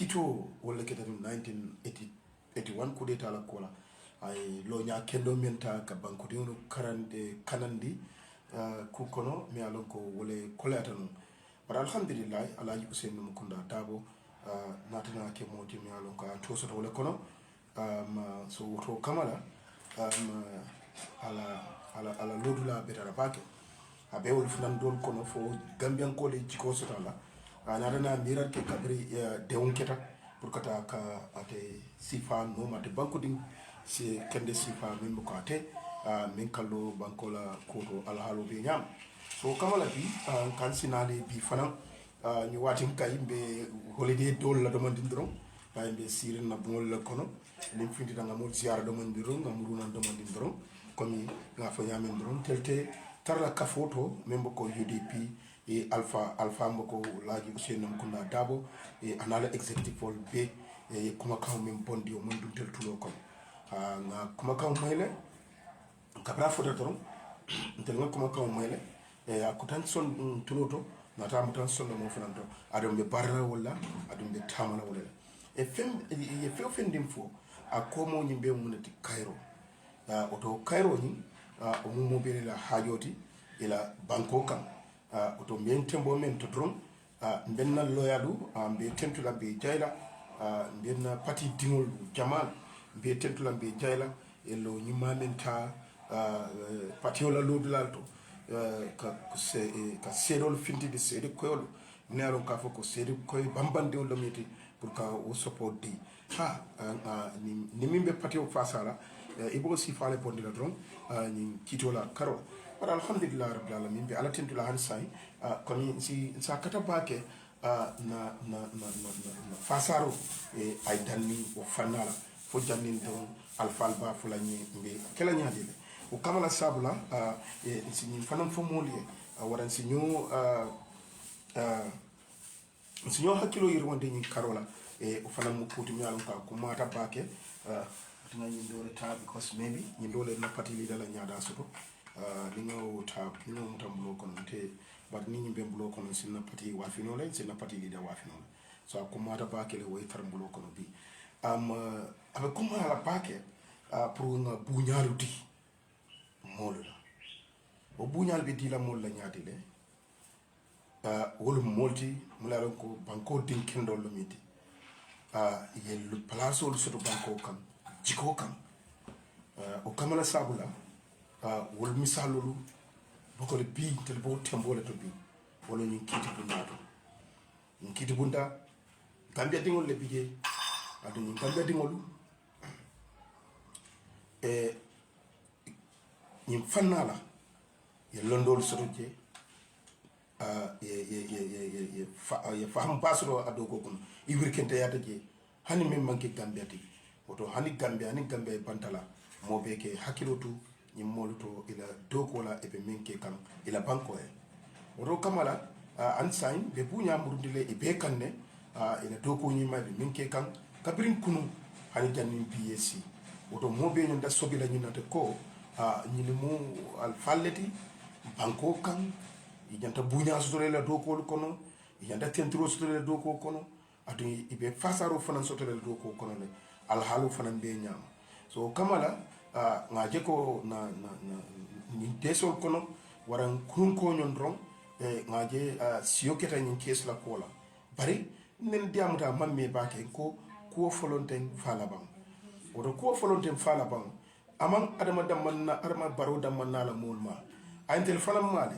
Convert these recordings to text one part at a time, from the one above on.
kito wala keta 1981 coup d'état la kola ay lo nya kendo menta ka banko de no karande kanandi ku kono mi alon ko wole kolata no bara alhamdulillah alaji usen mo kunda tabo natana ke moti mi alon ka to so wala kono ma so to kamala ala lodula betara bake abe wol funan dol kono fo gambian ko le jiko so tala anadana mirar ke kabri deun keta pour kata ka ate sifa no mate banko ding si kende sifa min ko ate min kallo banko la koto ala halu be nyam so kamala bi kan sinale bi fana ni watin kay be holiday dol la do man dindron bay be sirin na bol la kono lim findi da ngamul ziara do man dindron ngamuru na do man dindron comme nga fa yamen dron telte tarla ka photo membo ko UDP e alpha mboko laji Ousainou Mkunda Dabo e anala executive hall be e kuma kaw mem bondi o mon dum tel tulo ko nga kuma kaw moyle kabra photo toron tel nga kuma kaw moyle e akutan son tuloto na tam tan son mo fananto adum be barra wala adum be tamala wala e fem dim fo akomo nyimbe munati Cairo oto Cairo ni o mo be la hajoti ila banko kam oto mbiyen tembo men to dron mbenna loyadu mbiye tentula mbiye jayla mbiyenna pati dingol jamal mbiye tentula mbiye jayla ello ñimmamen ta patiola lodulal to ka seedol fintide seede koyol nearon ka fof ko seede koye bambande o lomiti pour ka o support di ni min ɓe patio fasala ibo si faale bondila dron ñin kitola karola bara alhamdulillah rabbil alamin bi ala tentula han sai komi si sa kata bake na fasaro e ay danni o fanala fo jannin don alfalba fulani mbe kala nyaade o kamala sabula e si ni fanam fo moliye waran si nyo hakilo yirwande ni karola e o fanam mo kuti mi alon ka ko mata bake tinga ni dole ta because maybe ni dole na patili dala nyaada soto ningo mutambulo kono te bat ni nyimbe mbulo kono sinna pati wafinole sinna pati lida wafinole so akumata bakele way tarmbulo kono bi abe kuma ala bake pour nga buñalu di molula o buñal bi di la mol la nyaade le wol molti mulalo ko banko din kendo lo miti yel place ol soto banko kam jiko kam o kamala sabula wol misalulu bokole bi tel bo tembole to bi wala ñu kiti bunda gambia dingol le bije adu ñu gambia dingolu ñu fanala ye londol soto je ye faham basro ado ko kun iwirkente yata je hani men manki gambia ti oto hani gambia bantala mo be ke hakilotu nyimoluto ila doko la ebe menke kan ila banko e oto kamala ansain be bunya murundile e be kanne ila doko nyima be menke kan kabirin kunu hani jannin PSC oto mobe nyanda sobila nyinate ko nyilimu al falleti banko kan yanta bunya sotole la doko kono yanta tentro sotole la doko kono atu ibe fasaro fanan sotole la doko kono le al halu fanan be nyam so kamala ngaje ko na ni desol kono waran kun ko nyon ron ngaje siyo keta nyin kes la kola bari nen diamuta mamme bake ko folonten fala bang odo ko folonten fala bang amang adama damman na arma baro damman na la mulma aintel falam male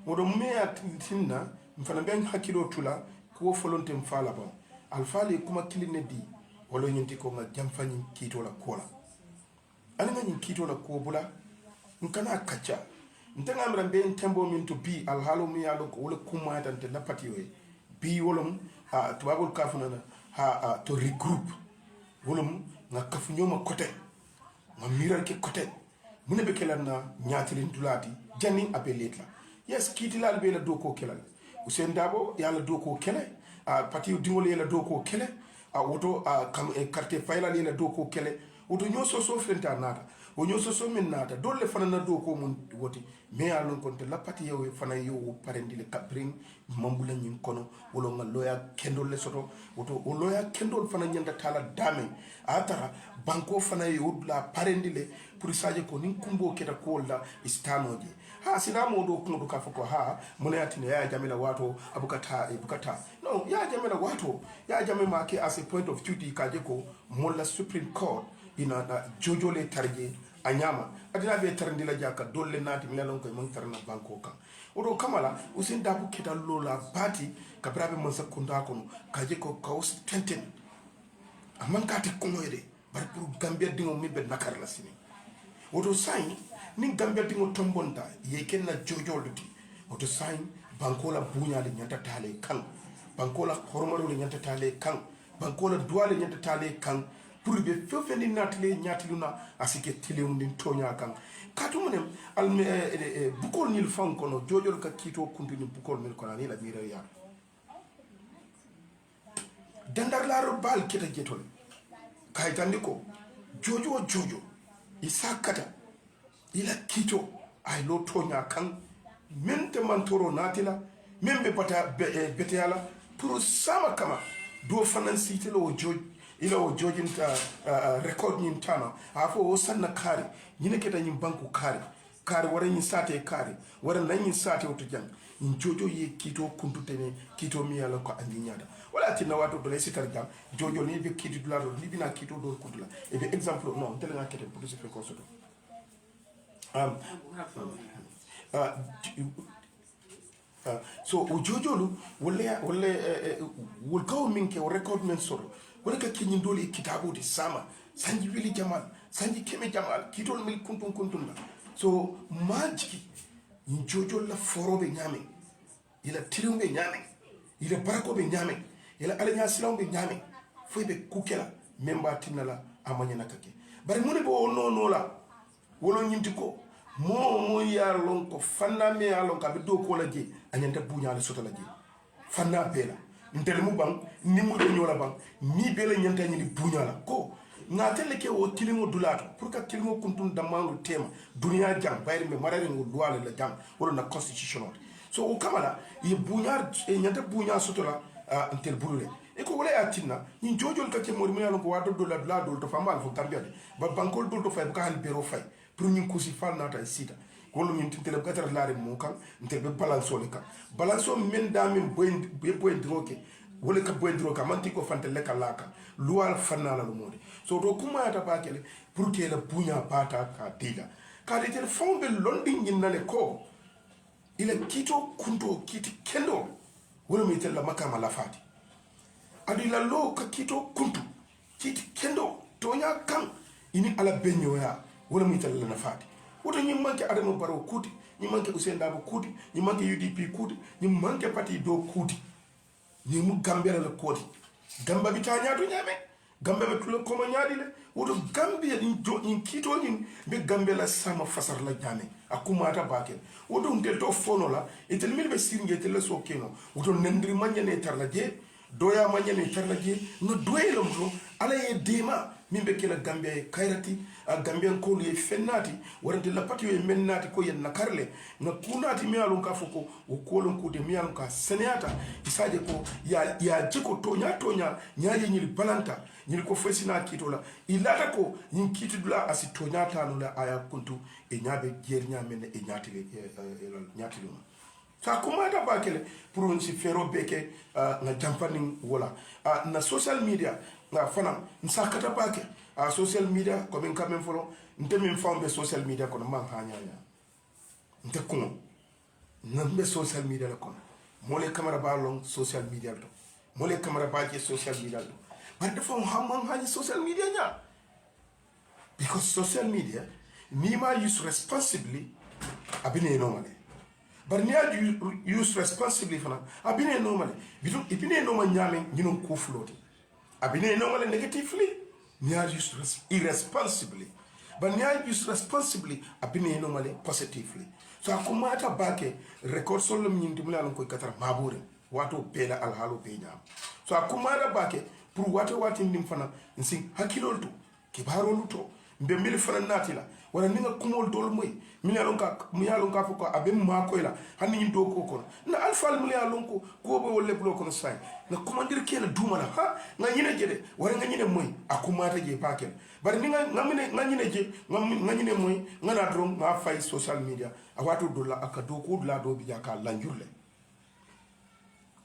odo meya tinna mfana ben hakilo tula ko folonten fala bang alfali kuma kiline di wala nyinti ko nga jamfani kito la kola ani nga kito la ko bula nkana kacha ntanga mra ben tembo min to bi al halu mi yalo ko wala kuma tante la patiwe bi wolum tubabul kafuna to regroup wolum nga kafu nyoma kote nga miral ke kote mune be kelanna nyaatirin dulati janni abelet la yes kiti la be la doko kelal Ousainou Dabo yalla doko kele patiw dingol yalla doko kele woto kam carte fayla yalla doko kele woto nyoso so frenta nata o nyoso so min nata dolle fana na do ko mun woti me ya lon kon te la pati yo fana yo parendi le kabring mambula nyin kono wolo nga loya kendol le soto woto o loya kendol fana nyanda tala dame atara banko fana yo la parendi le pour saje ko nin kumbo keta ko la istanoje ha sina mo do kuno ka fako ha mun ya tine ya jamila wato abukata bukata no ya jamila wato ya jamila ke as a point of duty kaje ko molla supreme court ina na jojole tarje anyama adina be tarndi la jaka dolle nati milano ko mon tarna banko kan odo kamala usin dabu kita lola bati kabrabe mon sakunda kono kaje ko kaus tenten amman kati kono yede bar pour gambia dingo mibbe nakar la sini odo sain ni gambia dingo tombonta ye kenna jojolti odo sain banko la bunya de nyanta tale kan banko la hormaro le nyanta tale kan banko la duale nyanta tale kan pour be fofeni natile nyatiluna asike tilewndi tonya kan katumunem alme bukol nil fankono jojol ka kito kuntuni bukol mel kono ni la mira ya dandar la bal kita jetole kaytandi ko jojo isakata ila kito ay lo tonya kan mente mantoro natila membe pata beteyala pour sama kama do fanansi telo jojo ila o jojinta record nyin tana afo o sanna kare nyine keta nyin banku kare wara nyin sate kare wara nan nyin sate o to jang nyin jojo ye kito kuntutene kito mi yala ko andi nyada wala tinna wato do sitar jam jojo ni be kiti dulado ni bina kito do kudula e be exemple non tel nga kete pour se faire consoto so o jojolu wol kaw minke o record men soro wala ka kinyin dole kitabu di sama sanji wili jamal sanji keme jamal kitol mil kuntun la so majiki njojo la forobe nyame ila tirumbe nyame ila barako be nyame ila alanya silombe nyame foybe kukela memba tinala amanya nakake bari mune bo no la wolo nyinti ko mo ya lon ko fanna me ya lon ka be do ko la je anyanta bunya la soto la je fanna bela ntele mu bang ni mu nyola bang ni bela nyanta ni bunyala ko ngatele ke o tilimo dulato pour ka tilimo kuntun damangu tema dunia jam bayre me marare ngo duale la jam wala na constitutional so o kamala ye bunyar e nyanta bunya sotola ntel bulule e ko wala atinna ni jojol ka ke mori mo ko wado do la do to fambal fo gambia ba bankol do to fay ko hal bero fay pour ñu ko si fal nata sita wolo min tintele gatar laare mo kan ntel be balance le kan balance men da min boy droke wala ka boy droke manti ko fante le kalaka luwal fanna la modi so do kuma ta bakele pour que la bunya pata ka diga ka de tel fombe londi nginale ko ile kito kunto kiti kendo wala mi tel la makama la fati adu la lo ka kito kuntu kiti kendo tonya kan ini ala benyo ya wala mi tel la na fati woto ñi manke Adama Barrow kuti ñi manke Ousainou Darboe kuti ñi manke UDP kuti ñi manke parti do kuti ñi mu Gambia la koti Gamba bi ta ñaatu ñame Gambia be tulo ko ma ñaadi le woto Gambia ñi kito ñi be Gambia la sama fasar la ñame akuma ta bakel woto ndel to fono la etel mil be siringe tel la so keno woto nendri mañane tar la je doya mañane tar la je no doyelom do ala ye dema mimbe kila Gambia e kairati a Gambian ko ye fennati warante la pati ye mennati ko yen nakarle na kunati mi alon ka foko o kolon ko de mi alon ka seneata isaje ko ya jiko tonya nyaaje nyil balanta nyil ko fesina kitola ilata ko nyin kitudula asi tonya tanu la aya kuntu e nyaabe jernya men e nyaatile nyaatile sa kuma da bakele pour si fero beke na jampani wala na social media na fana nsakata bake social media ko min kamen folo nte min fambe social media ko man hanya nte ko nambe social media la ko mole camera balong social media to mole camera baje social media to but the phone hamman hanya social media nya because social media ni ma use responsibly abine normally but ni use responsibly fana abine normally bidu ibine normal nyame nyino ko flotti abine normally negatively ni use irresponsibly but ni use responsibly abine normally positively so akumata bake record solo nyindi mulalo ko katara mabure wato bela alhalo be nyam so akumata bake pour wato ndim fana nsi hakilolto kibarolu to mbe mil fana natila wala ninga kumol dol moy mi yalon ka foko abe ma koy la hanni ni do ko ko na alfal mi yalon ko bo wolle blo ko say na commander kena duma la ha nga nyine jede wala nga nyine moy akumata je pakel bari ninga nga nyine je nga nyine moy nga na dron nga fay social media awatu dolla aka do ko la do bi jaka lanjurle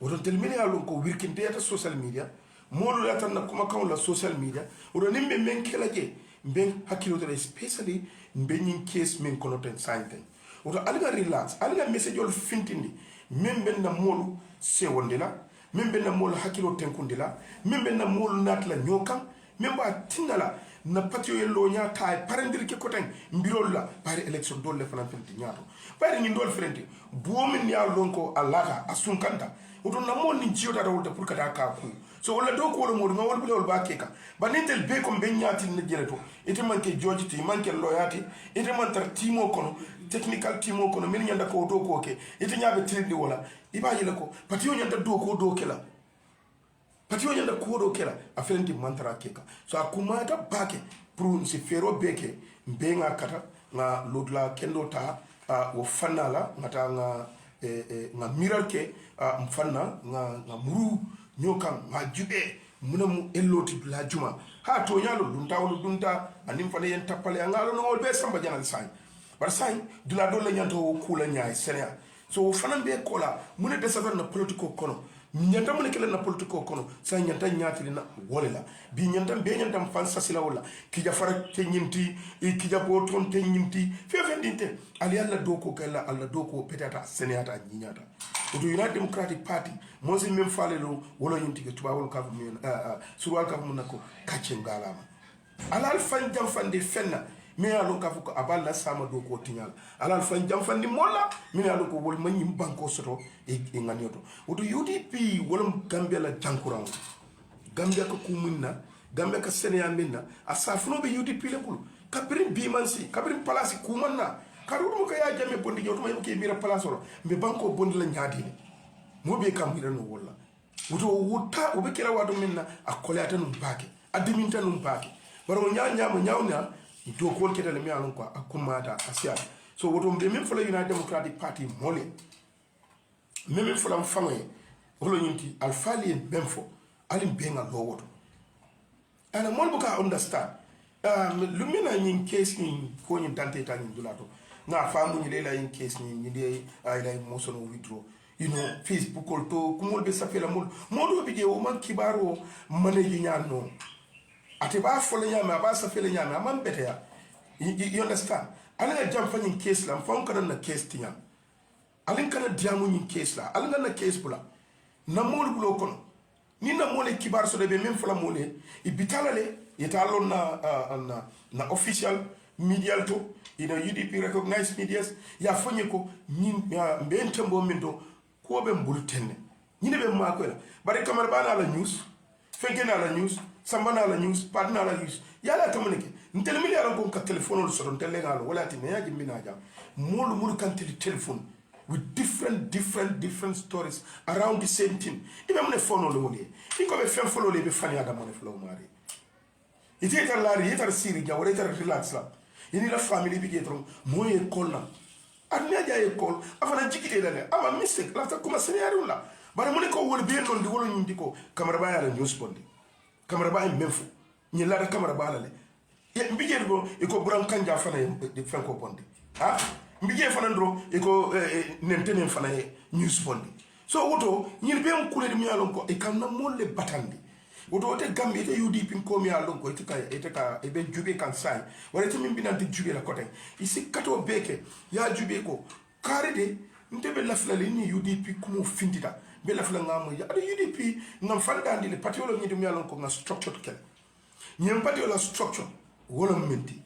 wodon tel mi yalon ko wirkinde ta social media molu la tan na kuma kan la social media wodon nimbe men kela je ben hakilo to especially ben case men kono ten santen oto alga relax alga message ol fintindi men ben na molu se wondela men ben na molu hakilo tenkundila men ben na molu natla nyokan men ba tinala na patio yello nya tay parendir ke koten mbirol la pare election dole fana finti nyato pare ni dol frente bomin ya lonko alaka asunkanta oto na mon ni jiota da wolta pour kada ka ku so wala do ko mo nga wol bulol ba keka banintel be ko be nyati ne jeleto ite manke jojiti manke loyati ite man tar timo kono technical timo kono min nyanda ko do ko ke ite nyabe trindi wala ibaji la ko patio nyanda do ko do kela patio nyanda ko do kela afendi mantara keka so akumata bake pour si fero beke be nga kata nga lodla kendo ta wo fanala ngata nga miral ke mfanna nga muru nyokan nga jube munamu eloti la juma ha to nyalo dunta anim fane yen tapale ngalo no be samba janal sai bar sai dula do la nyanto kula nyaay senya so fanan be kola mune de savar na politiko kono nyanta mun kelen na politiko kono sa nyanta nyaati na wolela bi nyanta be nyanta fansa sila wala ki jafara te nyimti e ki jabo ton te nyimti fe dinte ali alla doko kala alla doko petata senyata nyinyata to United Democratic Party mosi mem falelo wolo nyimti ke tuba wol ka mun surwal ka mun nako kacce ngalama alal fan jam fande fenna mi ya lon ka fuko aballa sama do ko tinyal alal fan jam fandi molla mi ya lon ko wol manyim banko soto e nganyoto woto UDP wolum Gambia la jankuran Gambia ko kumunna Gambia ka Sénégal minna asafuno be UDP le kulu kabrin bimansi kabrin palasi kumanna karu mo ka ya jame bondi nyoto may ke mira palasoro mbe banko bondi la nyaadi mo be kam mira no wala woto wuta o be kira wado minna akolata num baake adiminta num baake baro nyawnya do ko kete le mi alon ko akumata asia so woto mbe même fala United Democratic Party mole même fala mfanwe holo nyinti alfali bemfo alim benga lo woto ana mon buka understand lumina nyin case ni ko nyin tante ta nyin dulato na famu ni lela nyin case ni de ay lay mosono withdraw you know Facebook ko to kumol be safela mol modo bi de o man kibaro maneji nyano ate ba fole nyama ba safela nyama man bete ya you understand alanga jam fanyin case la fam kana na case tinya alin kana diamu nyin case la alanga na case bula na mol bulo kono ni na mole kibar so de be même fola mole e bitalale yetalo na official media to UDP recognized medias ya fonye ko nyin mbe ntembo mindo ko be mbulutenne nyine be makola bare kamar bana la news fenkena la news sambana la news partner la news yala tamunike ntel mi yala ko ka telephone so don tele ngalo wala ti meya jimbina jam mulu kan telephone with different stories around the same thing ibe mun phone lo woni iko be fen follow le be fani adam mon follow mari ite ta lari ite ta siri ja wala ite relax la ini la family bi getron moye kolna adna ja école afana jikite dale ama mistake la ta kuma scenario la bare mun ko wol be non di wolo nyindi ko camera ba yala news bondi camera ba memfu ni la da camera ba la le mbije go iko buran kanja fana de fen ko bondi ha mbije fana ndro iko nentene fana news bondi so woto ni be on kule mi yalon ko e kam na molle batandi woto te gambi te UDP ko mi yalon ko ite ka e be jube kan sai wala te min binanti jube la kote isi kato beke ya jube ko kare de ntebe la flale ni UDP kumo findita be la flala ngamo ya ade UDP ngam fandandi le patiolo ni dum yalon ko nga structure kel nyem patiola structure wolom menti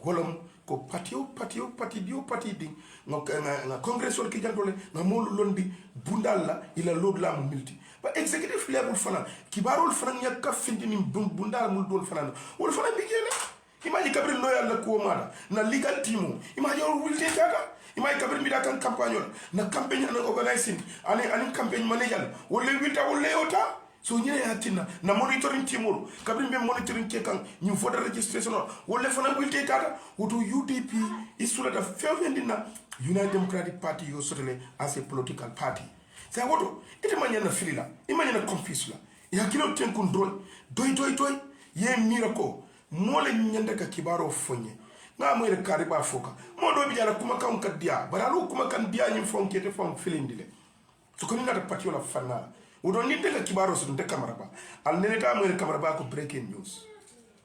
wolom ko pati di nga congressol ki jantole nga molu londi bundalla ila lodla mo milti ba executive level fana kibarol fana nyaka findini bundal mul dol fana wol fana bigele imaji kabri loyal la ko mada na legal team imaji o wilde tata imaji kabri mida kan campagne na campagne na organizing ani campagne manager wol wilta wol yota so ñine ya tinna na monitoring timol kabri be monitoring ke kan ñu voter registration wala fana wilte tata woto UDP isula da fewendina United Democratic Party yo sotele as a political party c'est woto ite manyana filila imanyana confuse la ya kilo tenkun doy ye miracle mole nyanda ka kibaro fonye nga mo re kariba foka mo do bi jara kuma kan kaddia baralu kuma kan dia nyim fonke te fon filindile so ko ni na party wala fanna wodo ni de ka kibaro so de camera ba al neneta mo re camera ba ko breaking news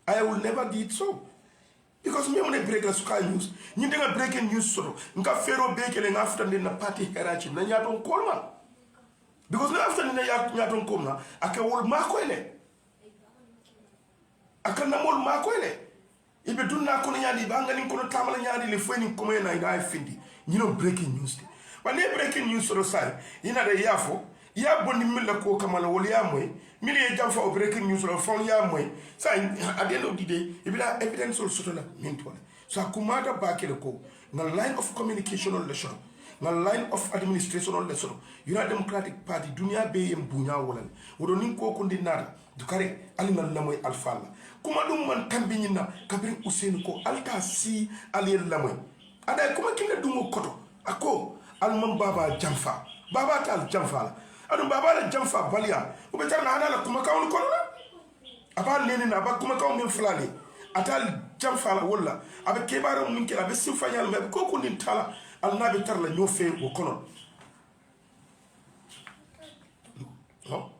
I will never do it so because me on break la suka news ni de breaking news so nka fero bekele nga after na party herachi na nya don kolma because na after na nya don kolma aka wol ma ko ele aka na mol ma ko ele ibe dunna ko nyaadi ba ngani ko tamala nyaadi le fweni ko me na ida findi ni no breaking news ba ne breaking news so sai ina de yafo ya bonni milla ko kamala wol ya moy mili e jam fa o breaking news lo fon ya moy sa at the end of the day ibila evidence so sotola min tole so akumata bakele ko ngal line of communication on le show ngal line of administration on le show United Democratic Party dunia be yem bunya wala wodo nin ko ko ndinata du kare ali ngal lamoy alfalla kuma dum man tambinina kabri Usain ko alta si ali lamoy ada kuma kinda dumo koto ako alman baba jamfa baba tal jamfa la adu baba la jamfa balia o be tarna hada la kuma kawul ko la aba leni na ba kuma kaw min fulani atal jamfa la wala abe kebara mun kila be simfanyal me ko ko nin tala al nabi tar la ñofe wo kono no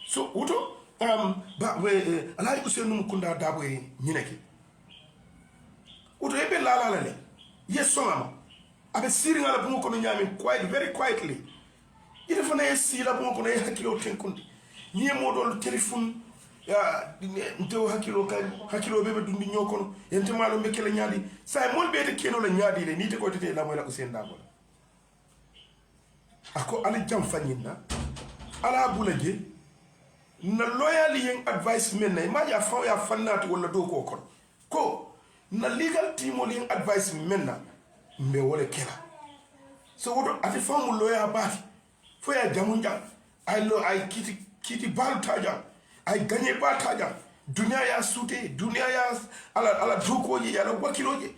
so uto ba we alay Usain Mukunda dabo ñineki uto ebe la le yesongama abe siri ngala bungo kono nyami quite very quietly ide fana yesi la bungo kono hakilo tenkundi niye modol telephone ya ntew hakilo bebe dundi nyokono yente malo mekele nyaadi say mol bete keno la nyaadi le ni te ko tete la moy la Usain dabo ako ali jam fanyina ala bulaje na loyal yen advice men na ma ya fa ya fannati wala do ko kon ko na legal team yen advice men na mbe wole kela so wodo ati famu lawyer bati fo ya jamunja ay kiti bal taja ay gagné ba taja dunia ya sute dunia ya ala dokoje ya la wakiloje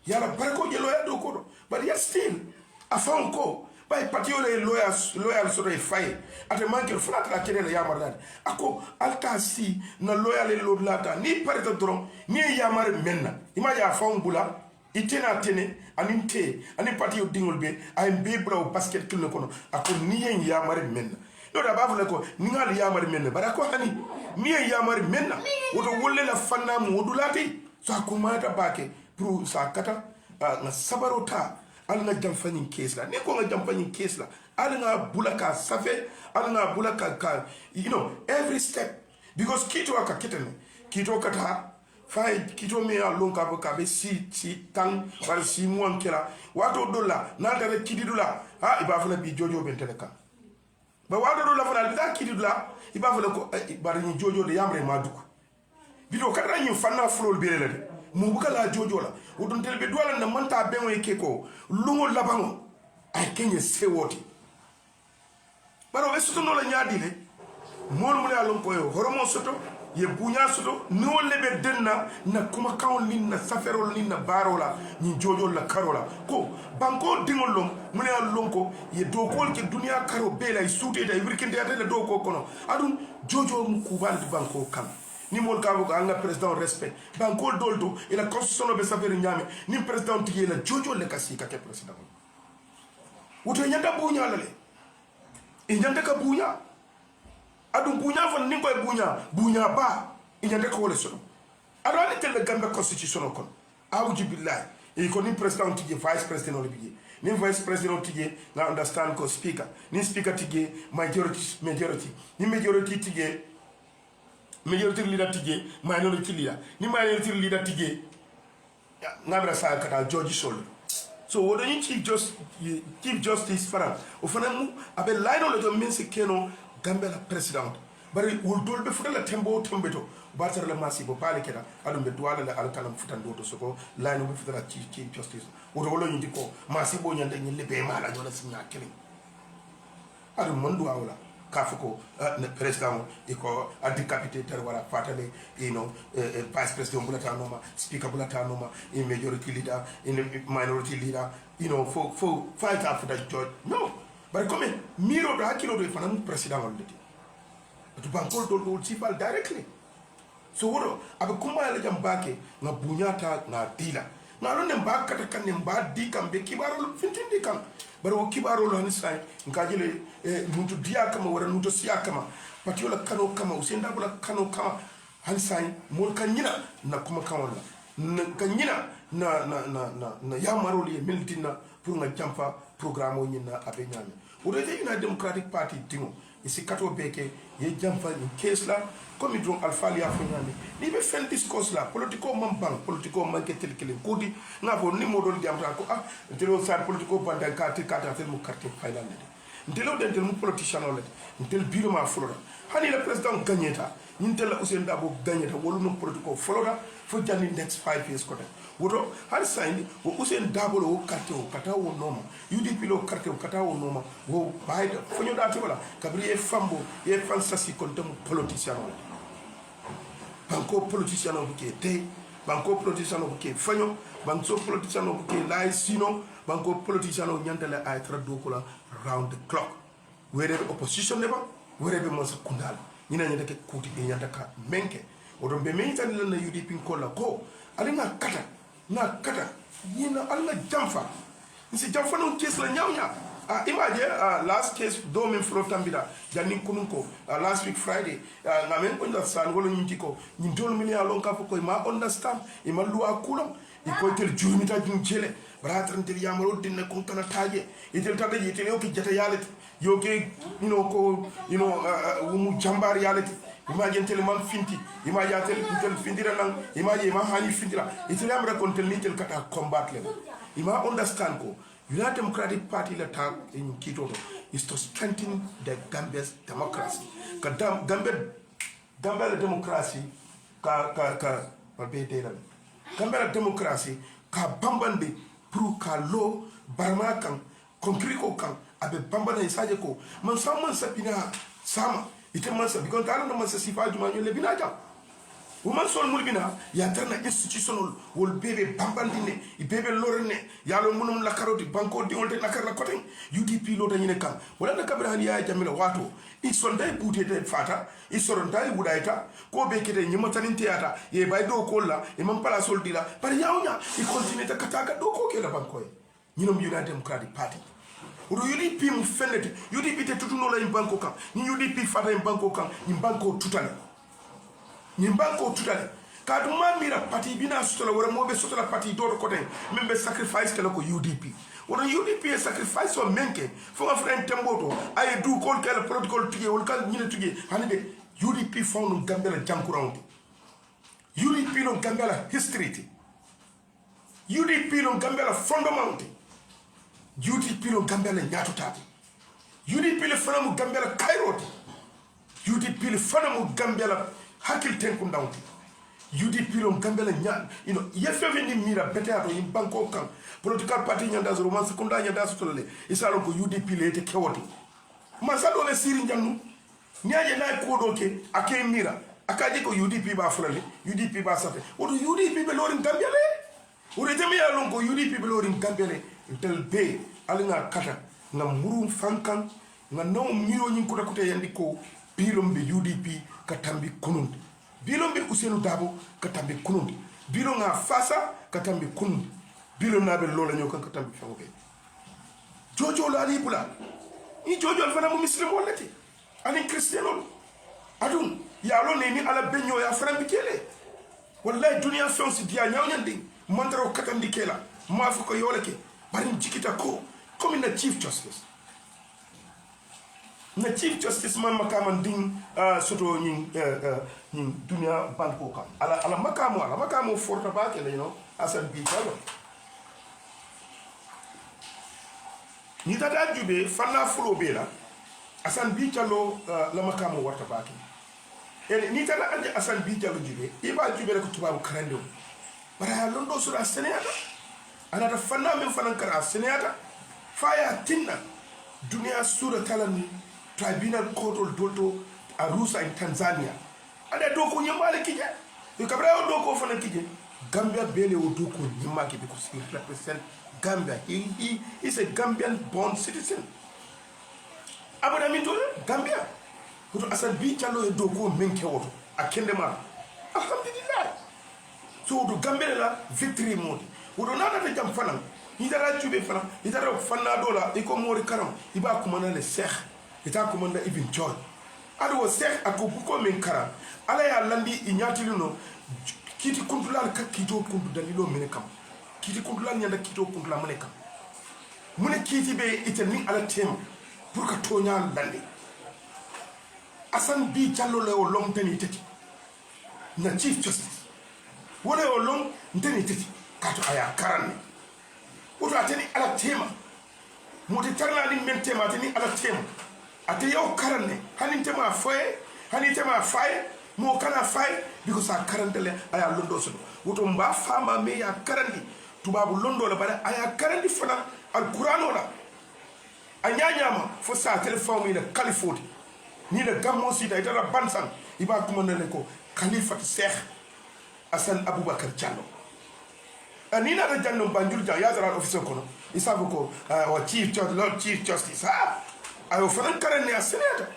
ya la barkoje lawyer dokodo but yet still afan ko bay patiole lawyer so re fay ate manke flat la kene ya marad ako alta si na lawyer le lodlata ni pareta dron ni ya mar menna imaja afan bula itena tene aninte ani patio dingol be ay bebra o basket kilo kono ako niyen ya mari menna do da bafu ko ningal ya mari menna bara ko hani niyen ya mari menna wodo wolle la fanna mu wodulati so akumata bake pour sa kata na sabarota al nga jam fanin case la ni ko nga jam fanin case la al nga bulaka safe al nga bulaka ka you know every step because kito aka kitene kito kata fay kito me alon ka be si tan wal si mon kila wato dolla na dare kididula ha iba fala bi jojo ben teleka ba wato dolla fala bi da kididula iba fala ko bari ni jojo de yamre ma duko bido kadra ni fanna flol bi rele mu buka la jojo la wodon tel be dola na manta ben we keko lungo labango ay kenye sewoti baro we soto no la nyaadi le mon mu le alon ko yo horomo soto ye bunya soto no lebe denna na kuma kawon lin na saferol lin na barola ni jojo la karola ko banko dingol lom mune lonko ye do kol ke dunia karo bela suute da ibrikinde ata le do ko kono adun jojo mu kubal di banko kam ni mol ka ko anga president respect banko doldo e la constitution be safere nyame ni president tiye la jojo le kasika ke president woto nyanda bunya la le e nyanda ka bunya adun bunya fon ni koy bunya ba inyande ko wala sono adon tel le gamba constitution kon awji billahi e ko ni president tije vice president on biye ni vice president tije na understand ko speaker ni speaker tije majority ni majority tije majority leader tije minority leader ni minority leader tije ngabra sa kata George Sol so wodo ni chief justice fara o fana mu abe line on le men se keno Gambia president bari wol dolbe futala tembo tembeto batar la masi bo pale keda adum be duwala la alkalam futando to soko line be futala chief justice woto wolo nyindi ko masi bo nyande nyille be mala jola sinya kele adu mandu awla kafiko president iko décapité ter wala fatale vice president bulata noma speaker bulata noma in majority leader in minority leader for fight after that judge no but come miro do hakilo do fanam president on leti to bankol do sifal directly so wodo abe kuma la jambake na bunyata na dila na lo ne mba kata kan ne mba di kan be kibaro fintindi kan bari wo kibaro lo ni sai nkajile nuto dia kama wara nuto siya kama patiola kano kama usenda bula kano kama han sai mol kanyina na kuma kawala na kanyina na ya maroli militina pour nga jamfa programme o nyina abe nyame wodo je ina democratic party tingo isi kato beke ye jamfa ni case la comme ils ont alpha lia fonyami ni be fen discourse la politico mambang politico manke tel kelen kodi na bo ni modol jamta ko ntelo sa politico banda kati kata mu carte final ntelo den tel mu politician ole ntel biro ma flora hani le president gagneta ntel Ousainou Darboe gagneta wolu no politico flora fo jani next 5 years kote wodo har sayni wo Ousainou Darboe wo carte o kata wo noma UDP lo carte o kata wo noma wo bayda fonyo dati wala kabri e fambo e fansasi kontam politicien ole banko politicien o ke te banko politicien o ke fanyo banko politicien o ke lay sino banko politicien o nyandale ay tra do ko la round the clock where the opposition never where be mo sakundal nyina nyanda ke kuti e nyanda ka menke odo be menita ni na UDP ko la ko ali na kata yina alna jamfa nsi jamfa no case la nyawnya imagine last case do men flo tambida janni kununko last week Friday na men ko nda san golo nyintiko nyintol min ya lon ka ko ma understand e ma luwa kulam e ko tel jurmita jele bratan tel yamaro dinne kon kana taje e tel tade yitel yo ki jata yalati yo ke mu jambar yalati imagine tel man finti imagine tel findira nan imagine ma hani findira e tel amra kon tel nitel kata combat le ima understand ko United Democratic Party la tag in Kitoto is to strengthen the Gambia's democracy. Gambia democracy Gambia democracy ka bambande pour ka lo barma kan konkriko kan abe bambana isaje ko man sapina sama ite man sa because talo no man sa sifa juma nyole binaja woman sol mulbina ya tarna institutional wol bebe bambandine i bebe lorne ya lo munum la karoti banko di olde nakar la koten UDP lo dañine kam wala na kabra hani ya jamila wato i sonday bute de fata i soronday wudaita ko be kete nyima tanin teata ye bay do ko la e man pala sol dila par yawnya i continue ta kataka do ko ke la banko ñinom United Democratic Party odo UDP mu fenete UDP te tutuno la in banko kam ni UDP fata in banko kam ni banko tutale Nimbanko tutale kadu mamira parti bina sutola wala mobe sutola parti do ko ten membe sacrifice kala ko UDP wala UDP sacrifice o menke fo nga friend temboto ay du kol kala protocol tuje wala kal nyine tuje hanide UDP fonu Gambia jankurawti UDP no Gambia history UDP no Gambia fondament UDP no Gambia nyatutati UDP le fanamu Gambia kairoti UDP le fanamu Gambia hakil tenku ndawti UDP lo Gambia nya yefefe ni mira bete ato in banko kan political party nyanda zo roman sekunda nyanda so tolele isalo ko UDP le te kewoti masado le siri njannu nyaje na ko doke ake mira akaje ko UDP ba fulale UDP ba safe odo UDP be lorin Gambia le ore jemi ya lon ko UDP be lorin Gambia le tel be alinga kata na muru fankan na no miro nyin ko takute yandi ko bilom be UDP katambi kunundi bilom be Ousainou Darboe katambi kunundi bilom nga fasa katambi kunundi bilom na be lola nyokan katambi fangobe jojo la ribula ni jojo alfana mu muslim wallati ani christiano adun ya lo ne ni ala benyo ya frambi kele wallahi dunia fonsi dia nyawnyandi mandaro katambi kela mafu ko yoleke bari jikita ko comme na chief justice na chief justice man makaman ding soto nyin dunia banko kam ala makamo forta ba ke asan bi talo ni tata jube fanna fulo be la asan bi talo la makamo warta ba ke ni tata anje asan bi talo jube iba jube ko tubabu karando bara londo sura seneata ana da fanna men fanan kara seneata faya tinna dunia sura talan tribunal court dolto Arusha in Tanzania ada doko nyamale kije e kabra doko fana kije Gambia bele o doko nyamake because he represent Gambia. He is a Gambian born citizen. Abada minto Gambia kuto asan bi chalo e doko menke woto akende ma alhamdulillah so do Gambia la victory mode wodo nana ta jam fana idara tube fana idara fana dola iko mori karam iba kumana le sheikh ita kumanda ibn John ado sheikh akubuko men karam ala ya landi inyatiluno kiti kuntulal ka kito kuntu dalilo mene kam kiti kuntulal nyanda kito kuntula mene kam mune kiti be itani ala tema pour ka tonya landi asan bi jallo le o long tani tati na chief justice wala o long tani tati kato aya karanne oto atani ala tema moti tarna ni men tema atani ala tema ate yo karanne hani tema foye hani tema faye mo kana faye because a karandele aya londo so woto mba fama me ya karandi tubabu londo la bada aya karandi fana alqur'ano la anyanyama fo sa telephone mi le kalifoti ni le gammo sita itala bansan iba kuma ne ko khalifat Sheikh Hassan Abubakar Jallow anina da janno banjul ja ya zara officer kono isabu ko o chief judge lord chief justice ayo fanan karane a senata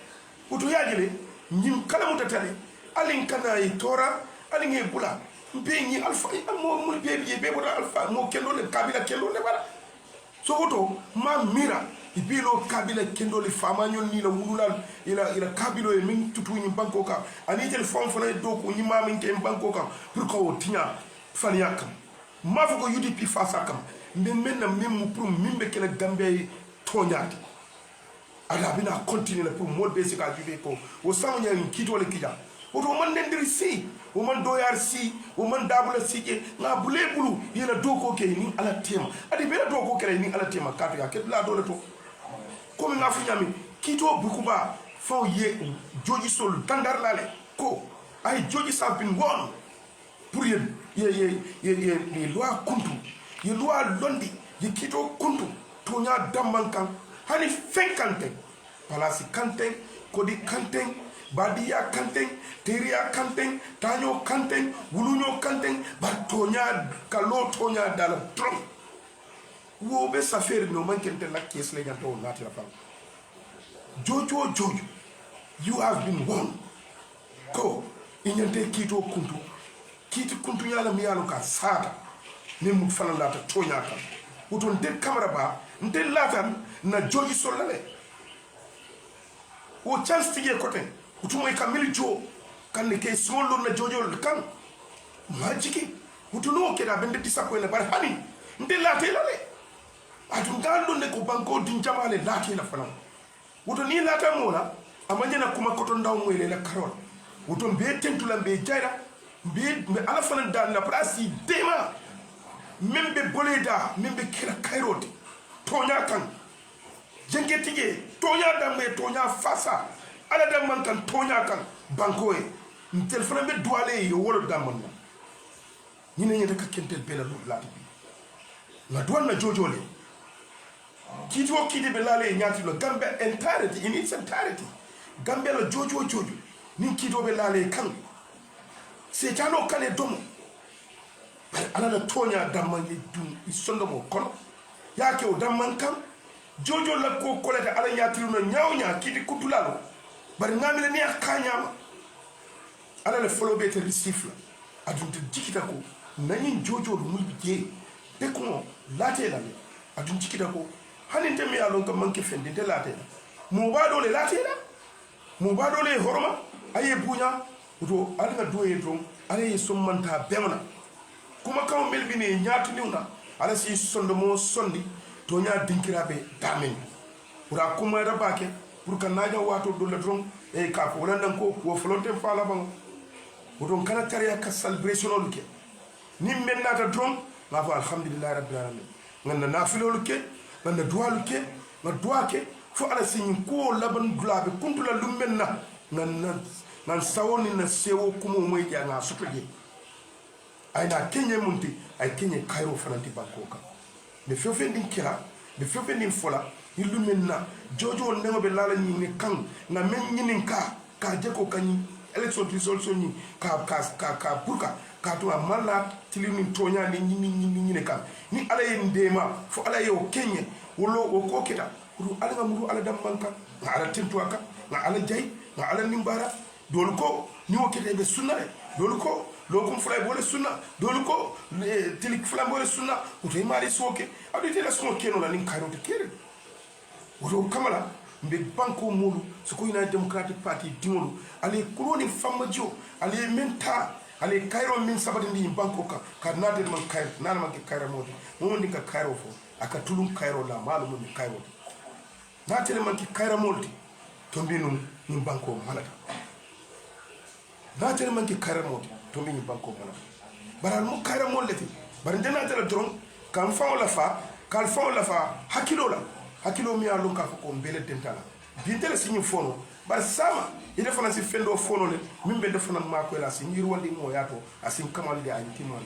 woto yajile nyim kala mutatale alin kana yi tora alin yi bula mbe ni alfa mo mo be boda alfa mo kendo le kabila kendo le bara so woto ma mira ibilo kabila kendo le fama nyon ni la wululal ila kabilo e min tutu ni banko ka ani tel fon fona do ko ni ma min ke banko ka pour ko tinya fani yakam ma fa ko UDP fasa kam men na même pour mimbe kala gambe toñati ala bina continuer pour modbe se ka jude ko o samonya ni kito le kija o do man ndiri si o man doyar si o man dabula sije na bule bulu yela doko ke ni ala tema adi bela doko ke ni ala tema kato ya ke la do le to ko mi ngafu nyami kito bukuba fo ye joji sol dandar lale ko ay joji sampin won pour ye loi kuntu ye loi londi ye kito kuntu tonya dambankan hani fenkante palasi kanten kodi kanten badia kanten teria kanten tanyo kanten wulunyo kanten batonya kalo tonya dala trom wo be safere no mankente la kies le nyato nati la fam jojo you have been won ko inyante kito kuntu kiti kuntu yala mi yalo ka sada ne mu fana lata tonya kan uton de camera ba nte latan na joji solale o chance tige koten utumo kamili jo kan ne ke solo na jojo kan majiki utuno ke da bende disappoint bar hani nte late lale atun gando ne ko banko din jamale late la fana uton ni lata mola amanya na kuma koton daw moyle la karol uton be tentula be jaira be ala fana dan la prasi dema membe boleda membe kira kairoti tonya kan jenge tige tonya dambe tonya fasa ala damman kan tonya kan bankoe ntel fana be douale yo wolo damman ni ne nyata ka kentel bela lu lati la douane na jojole kito kide be lale nyati lo gambe entirety in its entirety gambe la jojo ni kito be lale kan se tano kale domo ala na tonya damman ye dum isondo mo kono yake o damman kan jojo la ko koleta ala nyatiru no nyawnya kidi kutulalo bari ngamile ni akanyama ala le follow be te receive adunte jikita ko nani jojo do mulbi je de ko late la adun jikita ko haninte mi alon ko manke fende de late mo bado le late la mo bado le horoma aye bunya to ala doye don ala yi sommanta bemna kuma kaw melbine nyaatu niwna ala si sondo mo sondi to nya dinkirabe damen pura kuma da bake pour kan naja wato do le dron e ka ko lan ko wo volonté fala ban wodon kana tariya ka celebration ke ni menna ta dron ma fa alhamdulillah rabbil alamin nganna nafilolu ke nganna duwalu ke ma duwake fo ala sin ko laban dulabe kuntula lummenna nan sawoni na sewo kuma moy ja nga sutoje ay na kenye munti ay kenye kairo fananti bankoka be fefe din kira be fefe din fola illuminna jojo ndego be lala ni kan na men nyinin ka jeko kan election resolution ni ka burka ka to amalla tilini tonya ni nyini kan ni ala yin dema fo ala yo kenye wolo o ko kita ru ala ngamuru ala dambanka na ala tintuaka na ala jay na ala nimbara dolu ko ni o kete be sunna dolu ko lokum fulay bole sunna dolu ko tilik fulam bole sunna o to mari soke adu tele so keno la nin kayro te kere woto kamala mbe banko mulu so ko United Democratic Party dimolu ale kuloni famajo ale menta ale kayro min sabati ndi banko ka nade man kayro nana man ke kayro modi mo ndi ka kayro fo aka tulum kayro la malu mo kayro na tele man ke kayro molti to mbinu ni banko malata na tele man ke kayro modi to mbinu banko malata baral mo kayro molleti bar ndena tele dron kam fa la fa kal fa la fa hakilo mi alon ka ko mbele dentala bintele sinyu fono bar sama ide fana si fendo fono le mimbe defana mako la si ngir wandi mo yato asim kamal de ay timon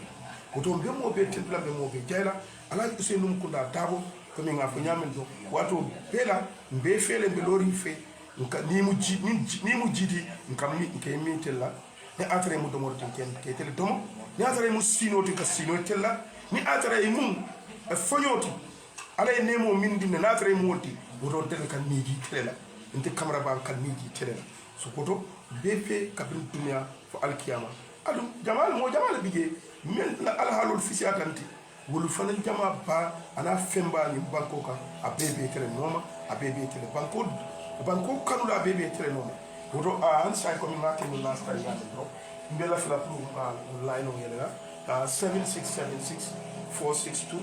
ko to be mo be tentula be mo be jayla ala usenu kunda tabo ko mi nga fo nyamen do wato bela mbe fele be lori fe nka ni mu jidi nka mi ke mi tella ni atare mu do mo tan ken ke tele domo ni atare mu sino to ka sino tella ni atare mu fonyoti ala e nemo min dinne natare modi woto del kan miji telela inte camera ban kan miji telela so koto befe kabin dunya fo alkiyama adum jamal bije men la ala halul fisiatanti wolu fana jama ba ana femba ni banko ka a bebe tele noma a bebe tele banko kanula bebe tele noma woto an sai ko mi ngati ni last time ya do mbela fila pour line o yela 7676 462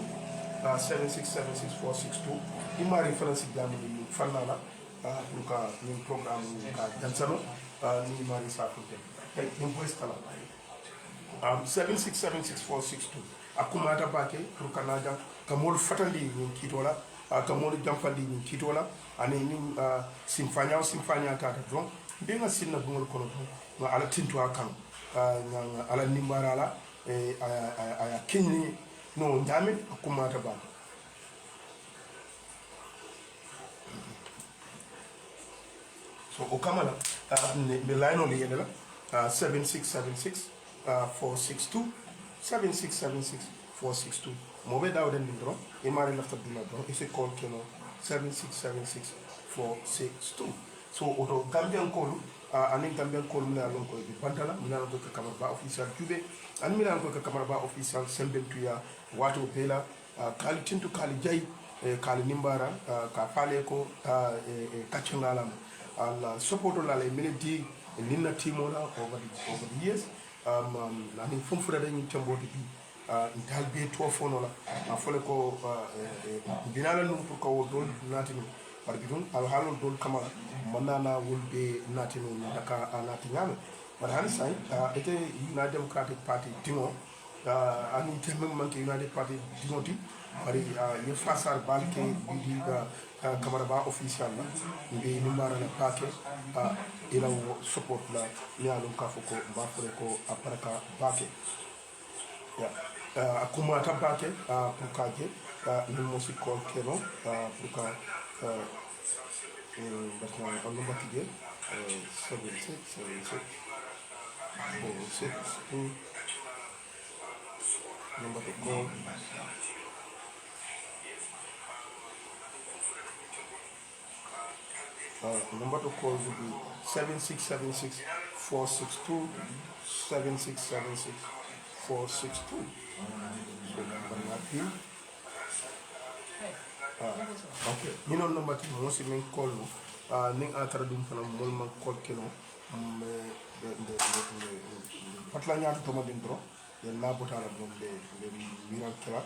7676462 ima reference jamu ni fanala pour ka ni programme ka dansano ni mari safunte hey ni voice kala 7676462 akumata bake pour kanaja kamol fatandi ni kitola kamol jamfandi ni kitola ani ni simfanya ta don benga sinna bungol kono ma ala tintu akan ala nimbarala aya kinni no nyame akumata ba so okamala the line on the yedela 7676 462 7676 462 mobe dawden ndro e mari lafta dina do e se call keno 7676 462 so oto gambian kolu anin gambian kolu mina lon ko bi bantala mina lon ko kamar ba official jube an mina lon ko kamar ba official sembentuya wato bela kali tintu kali jay kali nimbara ka fale ko kachangalam al support la le miniti ninna timola over the years nani fumfura dañu tamboti bi dal be to fono la fole ko binala num pour ko dol natini par gidon al halol dol kamala manana wolbe natino daka natingal par han sai ete United Democratic Party timo ani tembe manke United Party timoti bari ye fasar balke bidi kamara ba official la mbi nimara na pake ila support la nyalo kafoko ba fure ko aparaka bake ya akuma tabake pour kaje ni mosi ko keno pour ka basna on batije 76 number to call number to call would be 7676 462 7676 462 so okay you know number to most men call ning atara dum fana mol man call keno de patla nyaatu to ma dentro den la botala dum de viral kala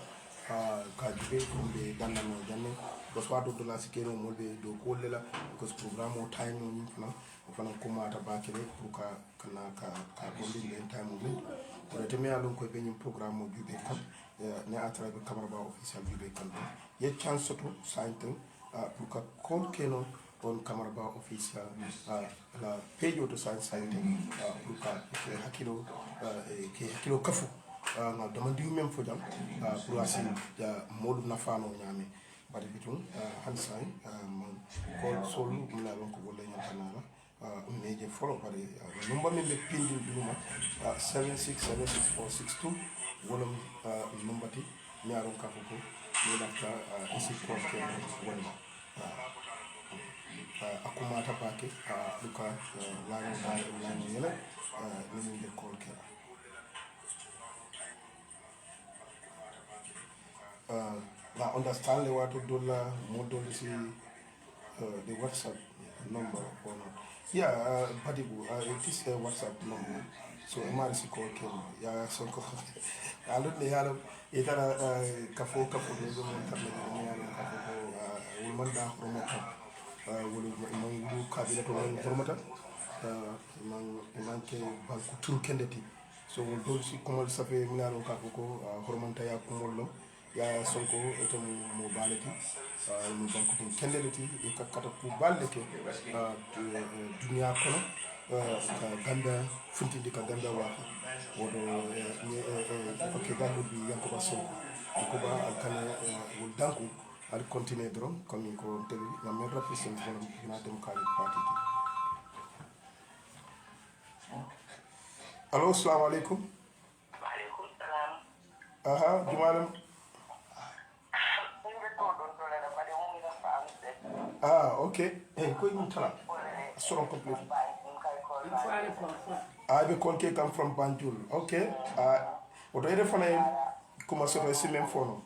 ka jibe kumbe danano janne ko swado do la sikeno molbe do kollela ko programme o time ni fana kuma ta bakere pour ka kana ka bondi le time ni ko teme alon ko be ni programme o jube kam ne atra be camera ba official jube kam ye chance to sainten pour ka kon keno on camera ba official la page to sainten pour ka hakilo kafu nga demandi même fo jam pour asi ya modu na fano nyame bari bitum hansai man call sol mula lon ko wala yantanala meje follow bari number min be pindi duma 767646 wala number ti mi aron ka ko ni lafta isi ko ke wala akumata pake luka lano yele ni min be call ke I understand the what to do la model see the WhatsApp number or not. Yeah, but it is a WhatsApp number. So I might call him. Yeah, so I don't know itara kafo ne zo mun tabbata ne ya kafo woman da hormata wulu man kabila to man hormata man ke banku tur kendeti so dol si komal safe minaro kafo ko hormanta ya kumollo ya sonko ito mo baleti mo banku tin kendeleti e kakkata ku balleke dunya kono ganda funtindi ka ganda wafa wodo ok gando bi yankoba sonko yankoba alkana wol danku al continuer dron comme ko teli na même represent wala na democratic party allo assalamu alaikum wa alaikum salam aha jumalam ok ko yum tala soron complete be kolke kam from Banjul ok oto ede fana kuma soto si même fono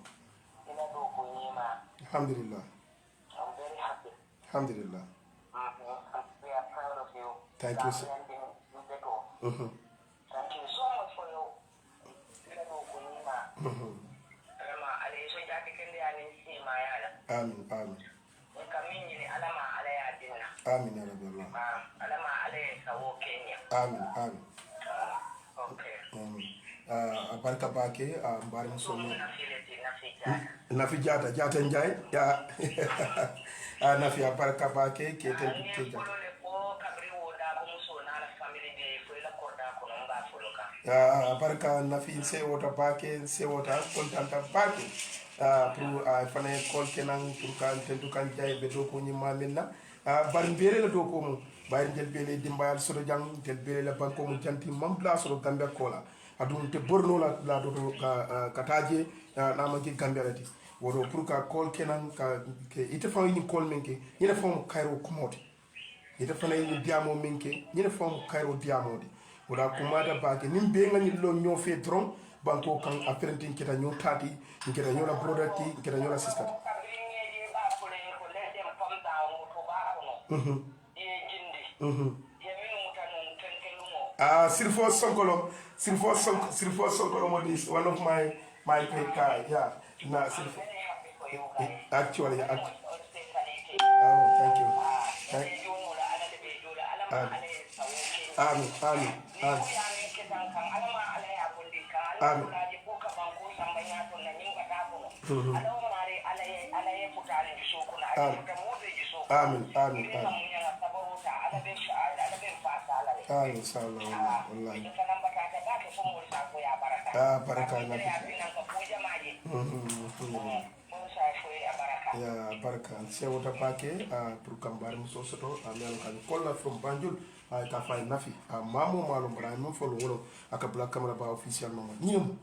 alhamdulillah I'm very happy. alhamdulillah We are proud of you. Thank you, sir. Thank you so much for your amin amin amin ya rabbi Allah amin amin barka bake mbari musomi nafi jata njay ya nafi barka bake ke ten ke barka nafi se wota kontanta bake pour fana kol kenan pour kan tentu kan jay be do ko nyima minna bar mbere la do ko mo bayir jel bele dimbayal sodo jang tel bele la banko mo janti mambla sodo gambe kola adum te borno la do kataje na ma ki gambe lati wodo pour ka kol kenan ka ke ite fa ni kol menke ina fa mo kayro kumoti ite fa ni diamo menke ina fa mo kayro diamo di wala kumada baake nimbe ngani lo ñofe dron banko kan aprentin kita ñoo tati kita ñoo la brodati kita ñoo la sister Sirfo Sonkolo modis one of my guy yeah na Sirfo actually oh thank you amin inshallah wallahi baraka na ya baraka se wota pake pour kambar muso soto amel kan kolla from Banjul ay ka fay nafi mamo malo bra mo folo woro aka black camera ba official no nyum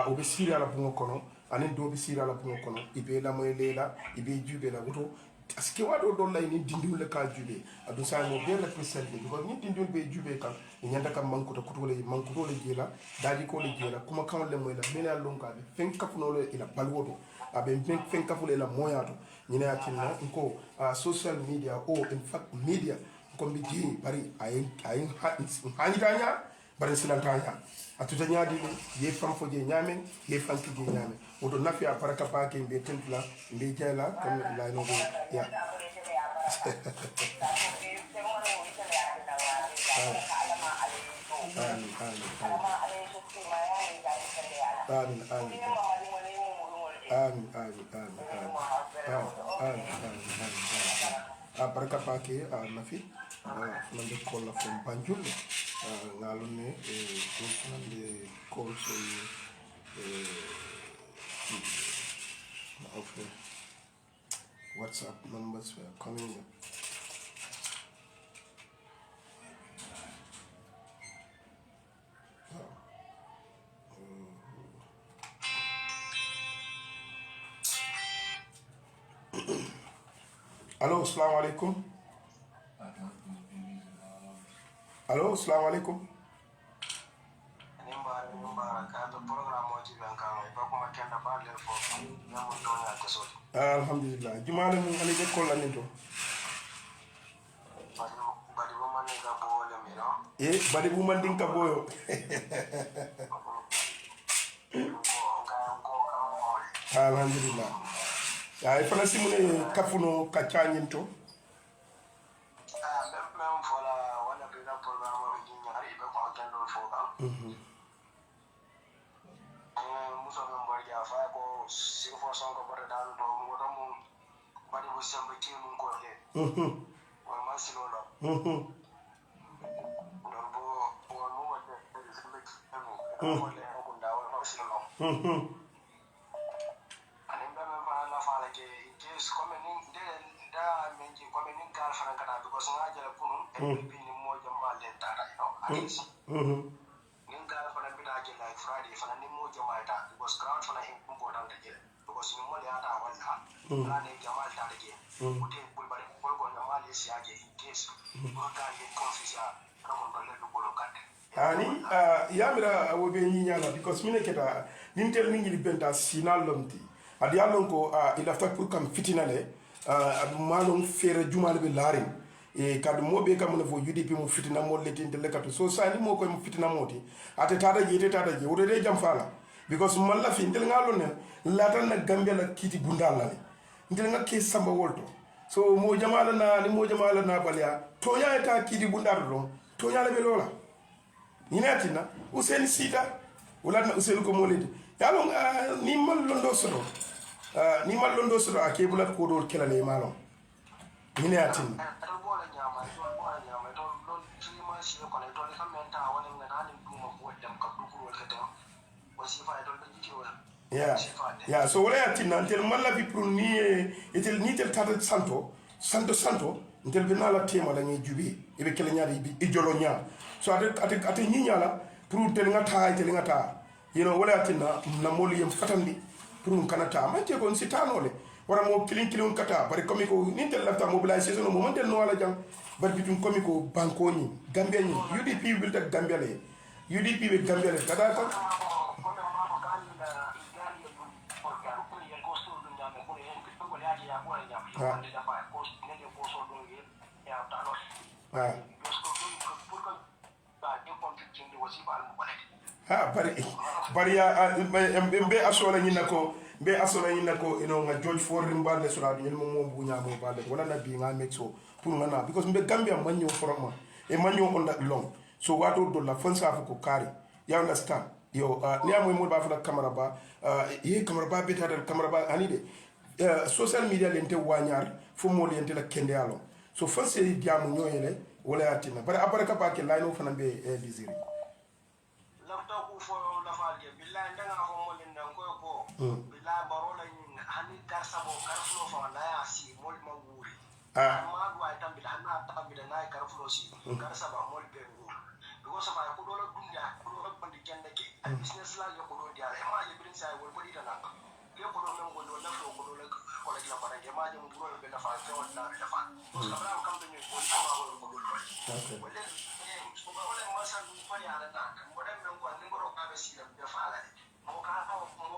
o be sira la bungo kono anen do be sira la bungo kono ibe la moy lela ibe jube la woto aske wado do lay ni dindul le ka jube adu sa no be represent because ni dindul be jube kan ni nyanda kam manko to kutole manko to le jela dadi ko le jela kuma kan le moy la mena lonka be fen kafuno le ila balwoto abe fen kafule la moyato nyina yatinna ko social media or in fact media ko mbi ji bari ayin hanitanya bari silantanya atuta nyaadi ye fam fo je nyamen ye fanki je nyamen wodo nafi a baraka pake mbe tentla mbe jela kam la no ya baraka pake nafi nande kolla from Banjul ngalone nande call so okay WhatsApp numbers were coming up. Allo, assalamu alaikum. Allo, assalamu alaikum. Alhamdulillah. Jumale mun ali de ko lanin to. Badi bu man din ka boyo. Alhamdulillah. Ya ifana simune kafuno kachanyin to. Ani yamira wobe nyinyala because mine keta nintel ningi benta sinal lomti adi alon ko ila fa pour kam fitinale adu malon fere jumal be larim e kadu mobe kam no fo UDP mo fitina mo leti de lekatu so sani mo ko mo fitina moti ate tada je wode jam fala because malla fi ndel ngalo ne latan na gambia la kiti bundala ne ndel ngake samba wolto so mo jamala na balya to nyaata kiti bundala do to nyaala be lola ninatina useni sita ulatna useni ko moledi yalon ni mal londo soro ake bulat ko dol kelale malon ninatina yeah so wala yatina tel malla bi pour ni tel tata santo ntel benala tema la ngi jubi ibe kele nyaade ibe ijolo nya so ate nyinyala pour tel ngata you know wala yatina na moli yem fatandi pour kanata ma te gon sitanole wara mo kilin kata bari komi ko nintel lafta mobilisation mo mantel no wala jang bari bitum komi ko banko ni gambia ni UDP will tak gambia le UDP be gambia le kata ta bari ya mbe asola nyina ko ino nga George Ford rimbalde sura di mo bunya mo balde wala na bi nga mexo pour ngana because mbe Gambia manyo forma e manyo on that long so wato do la fansa ko kari you understand yo ni amoy mo ba fa camera ba camera ba beta dal camera ba anide social media lente wanyar fo mo lente la kende alo so fanse diamu nyoyele wala yatina bari abaraka ba ke line fana be désiré lafta ku fo la falje billahi ndanga fo mo lindan ko billahi barola ni hani karsabo karflo fa na ya si mol ma wuri amma do ay tambi na tambi na karflo si karsaba mol be wuri do so fa ko do la dunya ko do bandi kende ke business la yo ko do dia e ma je brin sai wol bodi dana ke ko do men ko do la flo ko do la ko la la para je ma je mo do be la fa fe won na la fa ko kabra kam be ni ko ma ko do okay wala wala ma sa du fa ya na mo dem men ko ni ngoro ka be si da be fa la mo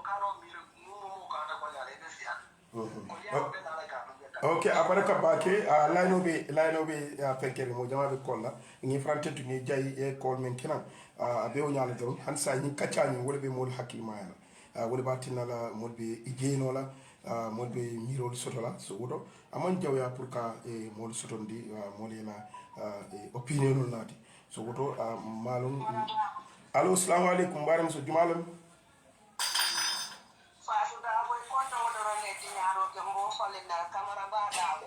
ka no mi mo ka ta ko ya le be fiya ko ya be na la ka okay abaraka bake line be fenkere mo jama be kolla ngi frante tu ngi jay e kol men kenan be o nyaala do han sa ni kacani wala be mol hakil mayala wala batina la mol be ijeno la mol be mirol sotola so wodo amon jawya pour ka e mol sotondi mol yela opinion nati so wodo malum allo assalamu alaikum baram so jumalam Fatou da boy konta wodoro ne di ñaaro ke mbo xolé na camera ba daaw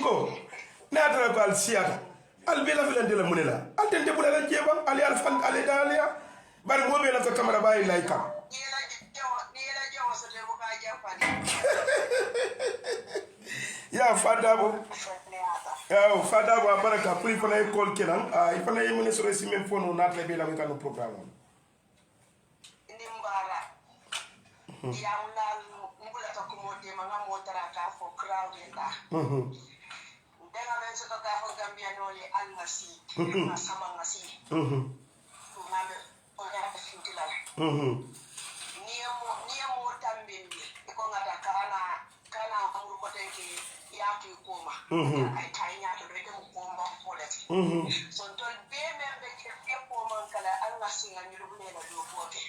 ngo natara ko al siata al bela filande la munela al tente bulala jeba ali al fan ali dalia bari mo be la ko camera ba ilay kam ni la jewo so te bu ka jam ya fadabo ya fadabo baraka pour fana école kenan fana yemene sore si même phone na tele la ngano programme nimbara ya unal ngula to ko mode manga motara ka fo crowd enda denga men so ka fo gambia no le almasi ma sama ngasi ngabe o ya fintila niemo tambindi ko ngata kana amuru ko tenki yaatu koma ay taynya to be dem koma folet so tol be membe ke koma kala almasi ngani rubule na do fote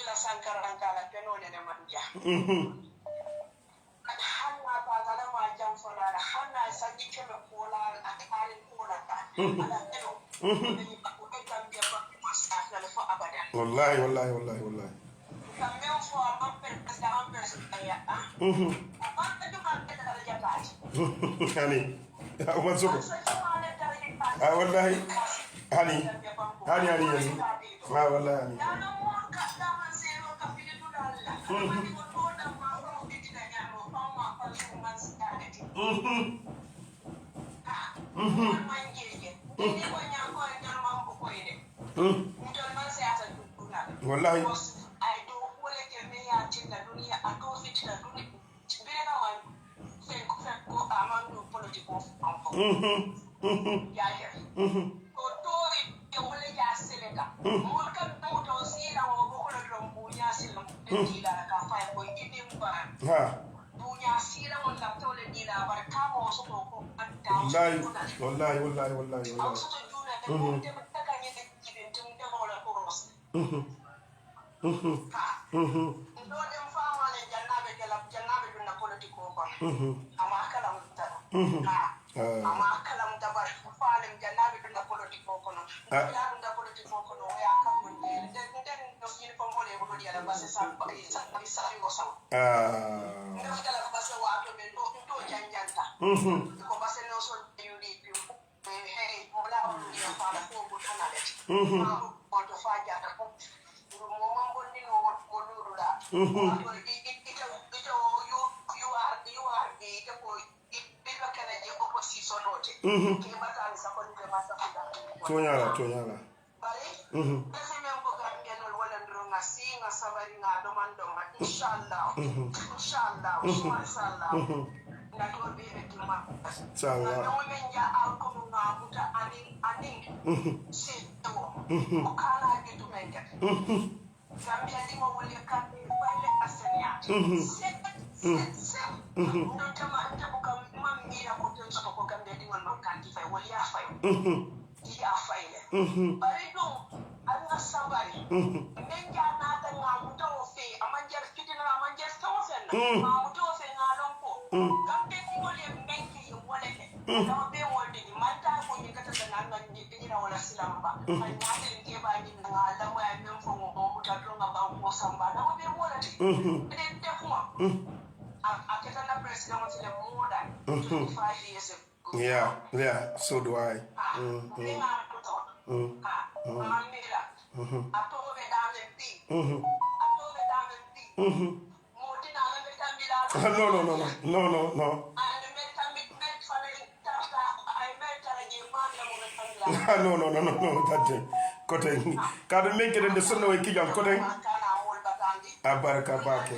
la sankara kala peno ne manja hanna ba kala ma jam fola hanna sanji kebe kola atari kola ta ala peno ni ko e gambia ba masaka le fo abada wallahi kamel fo ampe da ampe ya hani Umar Soko wallahi hani yani wallahi hani wallahi wallahi Tonyala. Yeah, so do I. No, that kote kada menke den de sonno we kijam kote abaraka bake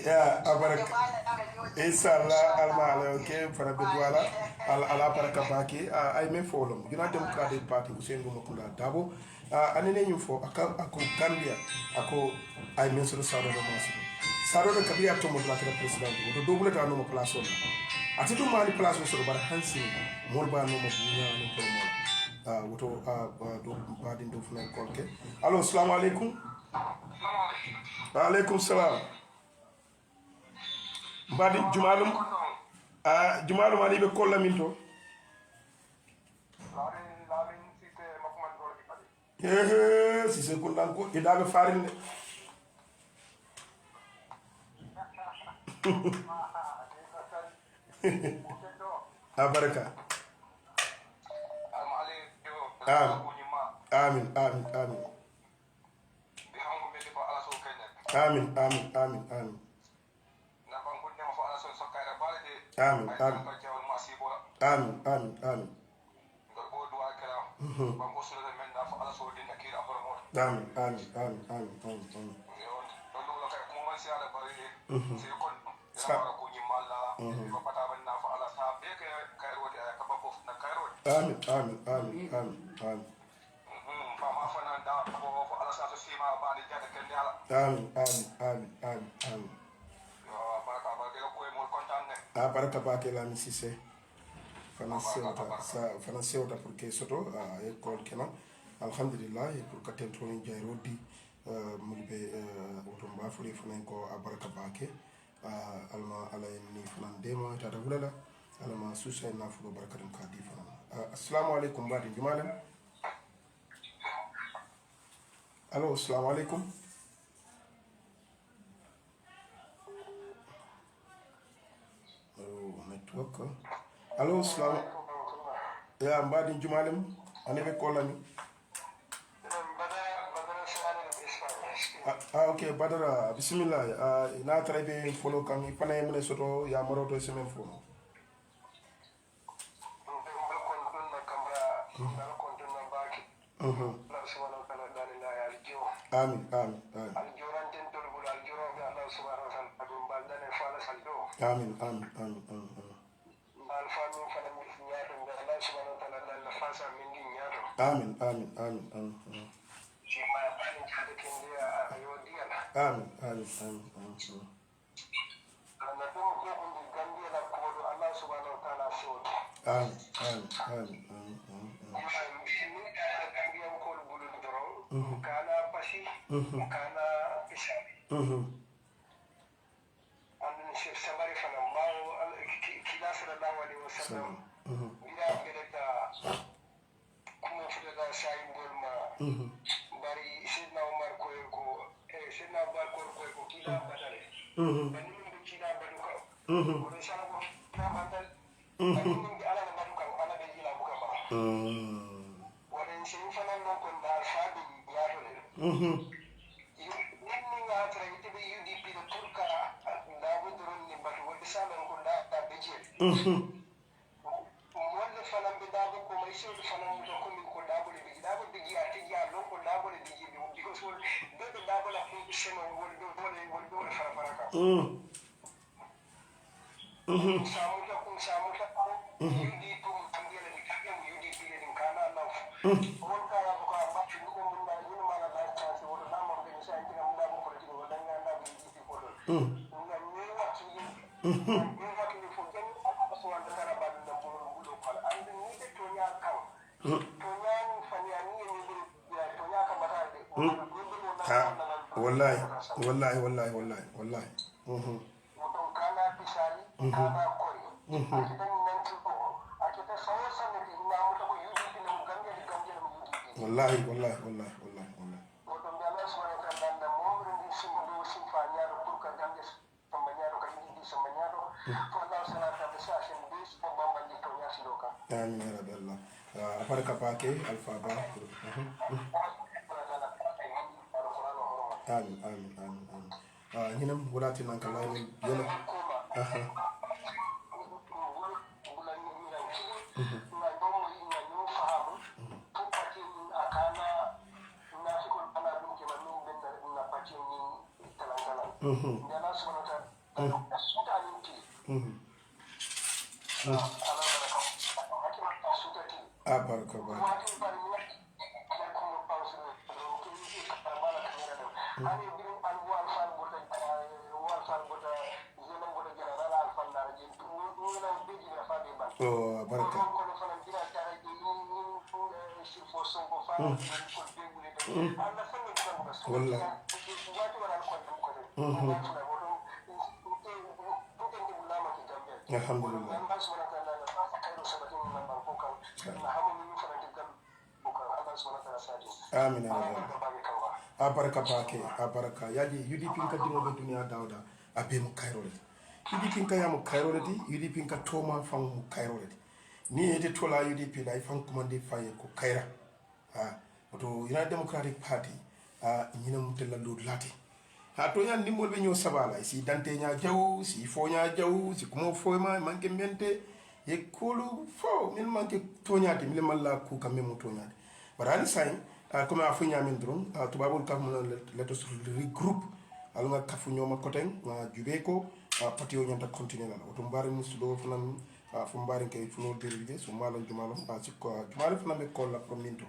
ya abaraka inshallah almala okay fara be wala ala baraka bake ay men folom United Democratic Party Ousainou Makunda Dabo anene nyufo ako Gambia ako ay men so sawdo do masido saro de kabia to mo la president do double ta no mo place on ati to mali place so bar hansi mo ba no mo bunya no ko mo woto do badin do fna kolke allo assalamu alaikum wa alaikum salam badi jumalum jumalum ali be kolla min to si se kundan ko idabe farinde abaraka amin amin amin amin amin na bangun dem fo ala so kayra balde amin amin ko jawal masibo amin amin amin do bo do akala bango so le men da fo ala so dinna kira hormo amin amin amin amin amin yo do lo kay ko man si ala bari si kon ya ko ni malla ko pata ban na fo ala sa be kayro de ka babo na kayro amin amin amin amin amin fama fana da ko ala sa so sima ba ni jada ken yala amin amin amin amin amin yo baraka ba de ko e mo kontan ne baraka ba ke la mi sise fana sewta pour que soto école kena alhamdulillah pour que ten toni jayro di mulbe woto mbafuri fanan ko baraka ba ke alma alay ni fanan dema tata wulala alma susay na fulo barakatum ka di fanan assalamu alaikum badi jumalem allo assalamu alaikum network allo salam ya mbadi jumalem ane ko lani ok badara bismillah ina trabe follow kan ipana yemne soto ya maroto semen fono amin amin amin amin amin amin amin amin amin amin amin amin amin amin amin kana pasi kana pisari andun chef samari fana mawo kila sallallahu alaihi wasallam bila geleta kuma fuda sai bolma bari sidna umar ko sidna bar ko kila badale bani mun kila baduka ko sala ko na bandal bani mun ala na baduka ala be jila buka ba wala shin fana non ko da sabi ya dole ni nga tra ite be UDP de turka da budurun ni batu wadi salan ko da beje wala fana be da ko mai shi fana mu ko min ko da bole be da bole be ya ti ya lo ko da bole be ni because wol be da bole ko sheno wol do fara fara ka samu ta UDP mu tambiyala ni kake mu UDP ni kana Allah wol ka ya ko ba ci ko mun da ni mala da ta ci wol na mo be sai ti ngam da mo ko ti wol da ngam da UDP ko do ngam ni wa ci ni wa ki fo ken so an da kala ba da mo do ko an ni de to nya kan to nya ni fa nya ni ni ya to nya kan ba ta de wallahi wato kana pisali kana kori akitan nan ci ko akita sawo sanne ti na mo to UDP ni mo gambe ni UDP wallahi wato be Allah subhanahu wa ta'ala da mo rin shi mo do shi fa nya do pour ka gambe sambanyado ka ni sambanyado to Allah subhanahu wa ta'ala sa shi bis ko bamba ni to nya shi doka amin ya rabbi allah baraka pake alfa ba amin amin amin amin hinam wulati nan kala ni yela baraka ba oh baraka wallahi alhamdulillah amin abaraka pake abaraka yaji UDP ka dimo be dunia dawda abe mu kayrole UDP ka yamu kayrole di UDP ka toma fam mu kayrole ni ete tola UDP da ifan commande faye ko kayra to United Democratic Party nyina mu tella lod lati ha to nya ndimbol be ñoo sabala si dante nya jaw si fo nya jaw si kumo fo ma manke mente e kolu fo min manke to nya de min malla ku kam mo to nya barani say comme a fu nya min dron tubabul kam let us regroup alunga kafu ñoma koten jube ko patio ñanta continuer la oto mbari musudo fanan fu mbari kay fu no derivé so malo jumalo ci ko jumalo fanan be ko la prominto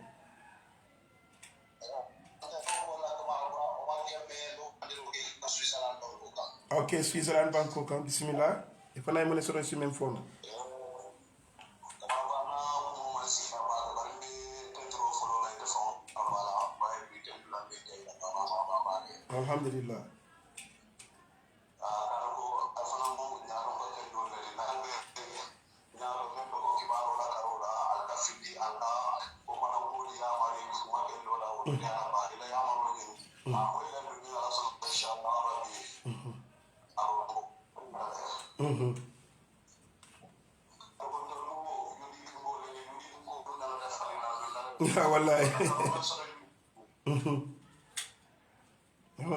ok Switzerland banko kan bismillah e fanay mo ne soro ci même forme alhamdulillah ya wallahi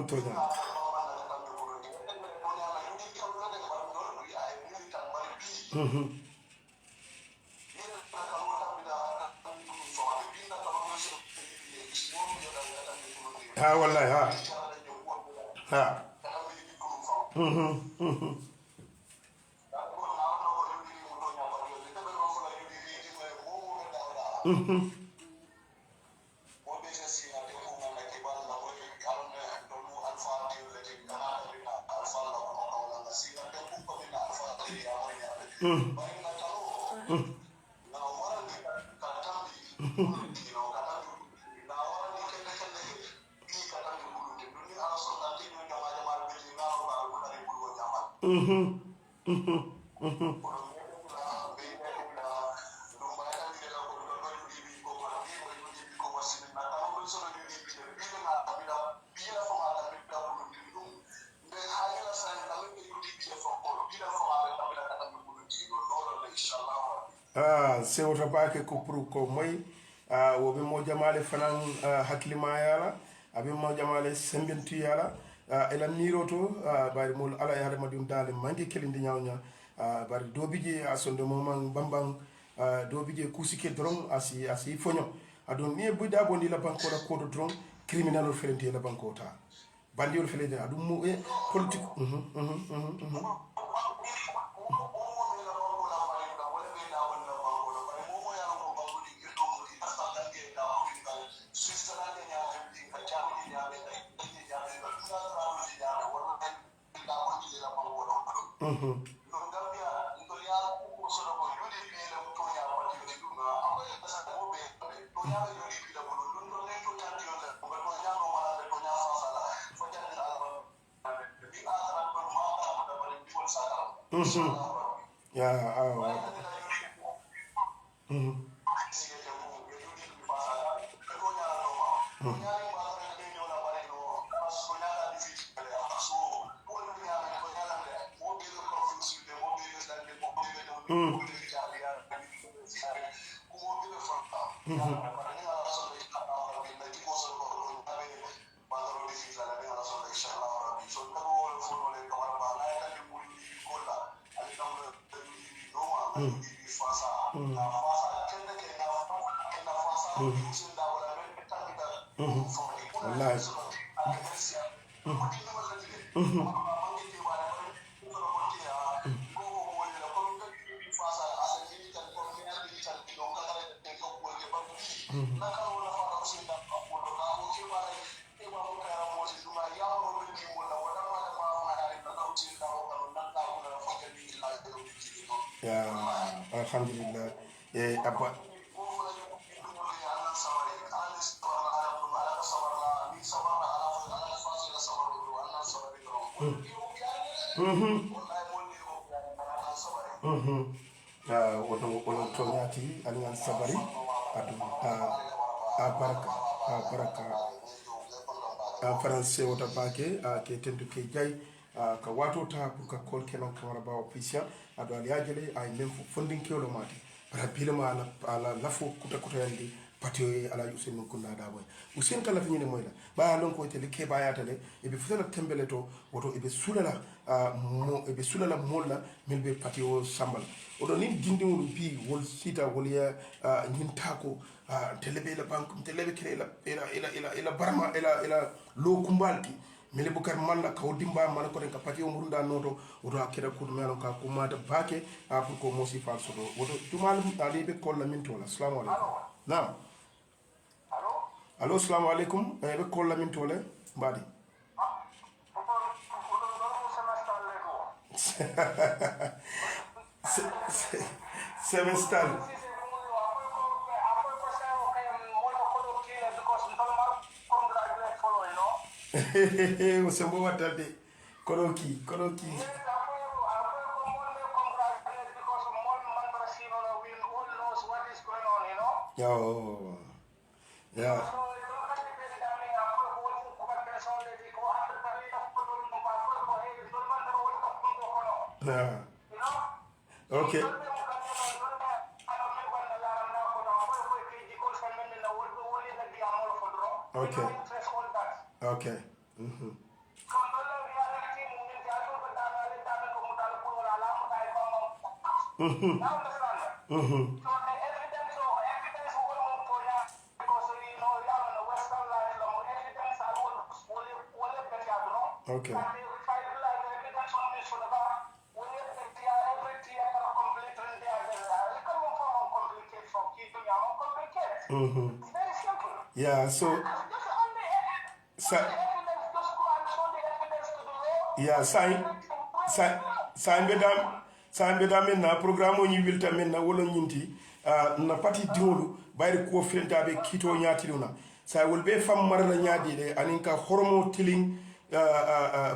to ya ha wallahi ha sewta baake ko pour ko moy wobe mo jamale fanan hakkilima yala abe mo jamale sembintu yala ela miroto bari mol ala yaade madum dale mangi kelinde nyawnya bari dobiji asonde mo man bambang dobiji kusike dron asi fonyo adon ni buda bondi la banko la kodo dron criminal felente la banko ta bandiol felente adum mo e politique alhamdulillah e abba wono toñati alian sabari adu a baraka français wota bake ke tentu ke jay ka wato ta pour ka kol kenan kamara ba officiel adu ali ajele ay même fondin kewlo mati para bilma ala lafo kuta yandi patio ala Usain kunna da boy Usain kala fi ni moy la ba lon ko tele ke ba ya tele e be futala tembele to woto e be sulala mo e be sulala molla milbe patio sambal odo ni dindi wol bi wol sita wol ya nyintako telebe la bank telebe kire ila barma ila lo kumbalti mele bukar malla kaw dimba mala ko ka patio murunda noto woto akira ko melo ka ko mata bake pour ko mosi fal sodo woto tumal ali be kolla min tola assalamu alaikum naam allo assalamu alaikum be kolla min tole mbadi semestal o sembo watade koroki yo yeah yeah okay okay okay yeah so yeah sa da men na programme o ni wilta men na wolo nyinti na pati diwolu bayri ko fenta be kito nyaati duna sa wol be fam marla nyaadi de aninka hormo tiling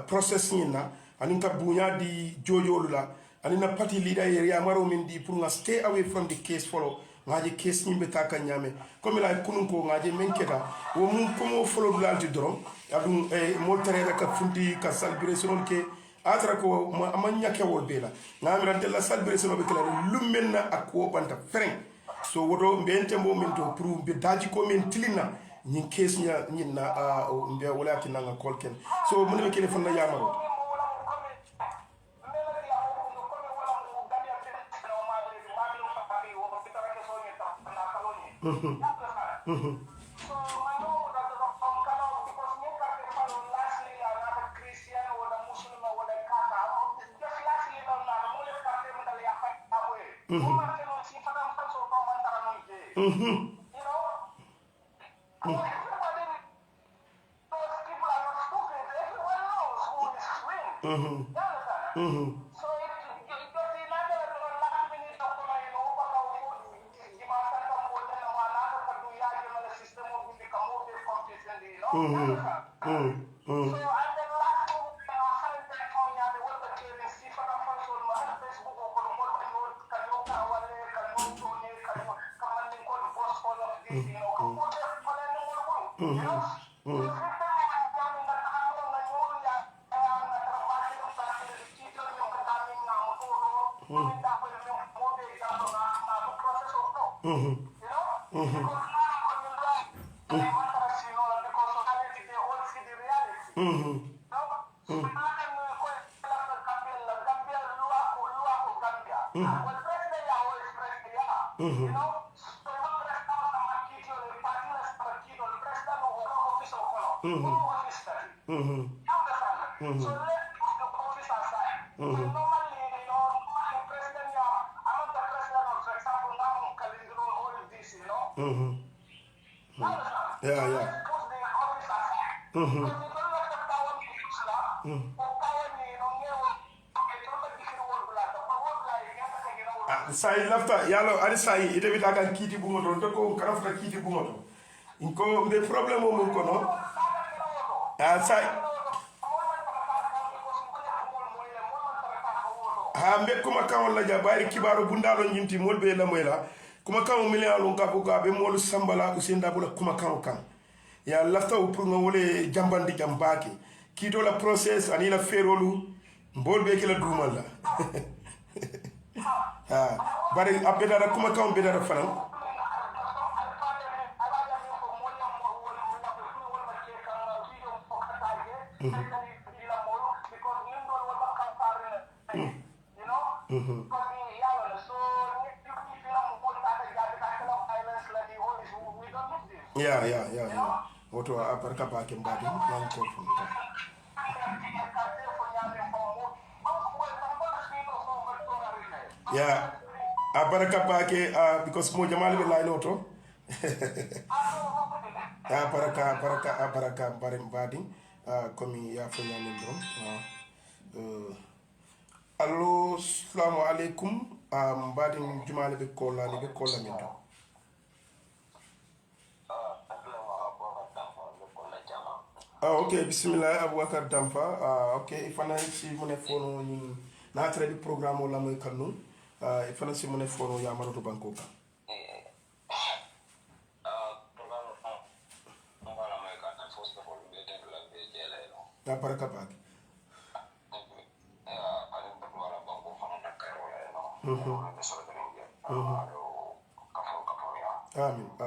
processing na aninka bunya di jojolu la anina pati leader area maro min di pour nga stay away from the case follow ngaje case nyimbe taka nyame comme la kunun ko ngaje menketa wo mum komo follow dulalti dorom adum mo tere ka funti ka celebration ke atra ko amanya ke wol bela ngamira de la celebration be kala lumenna akwo banta freng so wodo mbente mo min to pour be daji ko min tilina nyin case nya nyin na mbe wala tinanga kolken so mun be kele fonna yamaro sai lafta yalo ari sai ite bita kan kiti bungoto to ko karafta kiti bungoto inko mbe problème o mun kono sai ha mbe kuma kan la jabari kibaro bundalo nyinti molbe la moyla kuma kan milialo ngabo gabe molu sambala usinda bula kuma kan ya lafta o pour ngole jambandi jambaki kito la process ani la ferolu mbolbe ke la dumal la bari abedara kuma kan bedara fanan Yeah. Woto aparka pa ke mbadi nan ko funta. Yeah. Aparka pa ke because mo jamal be line auto. Aparka bare mbadi komi ya fo nyamin drom. Allo, assalamu alaikum. Mbadi jumale be kola ni be kola nyito. Ok, bismillah Aboubacar Damfa. Ok, ifana si mone fono ni na tra di programme la moy kanu. Ifana si mone fono ya maroto banko ka. Ta baraka bak. Amin.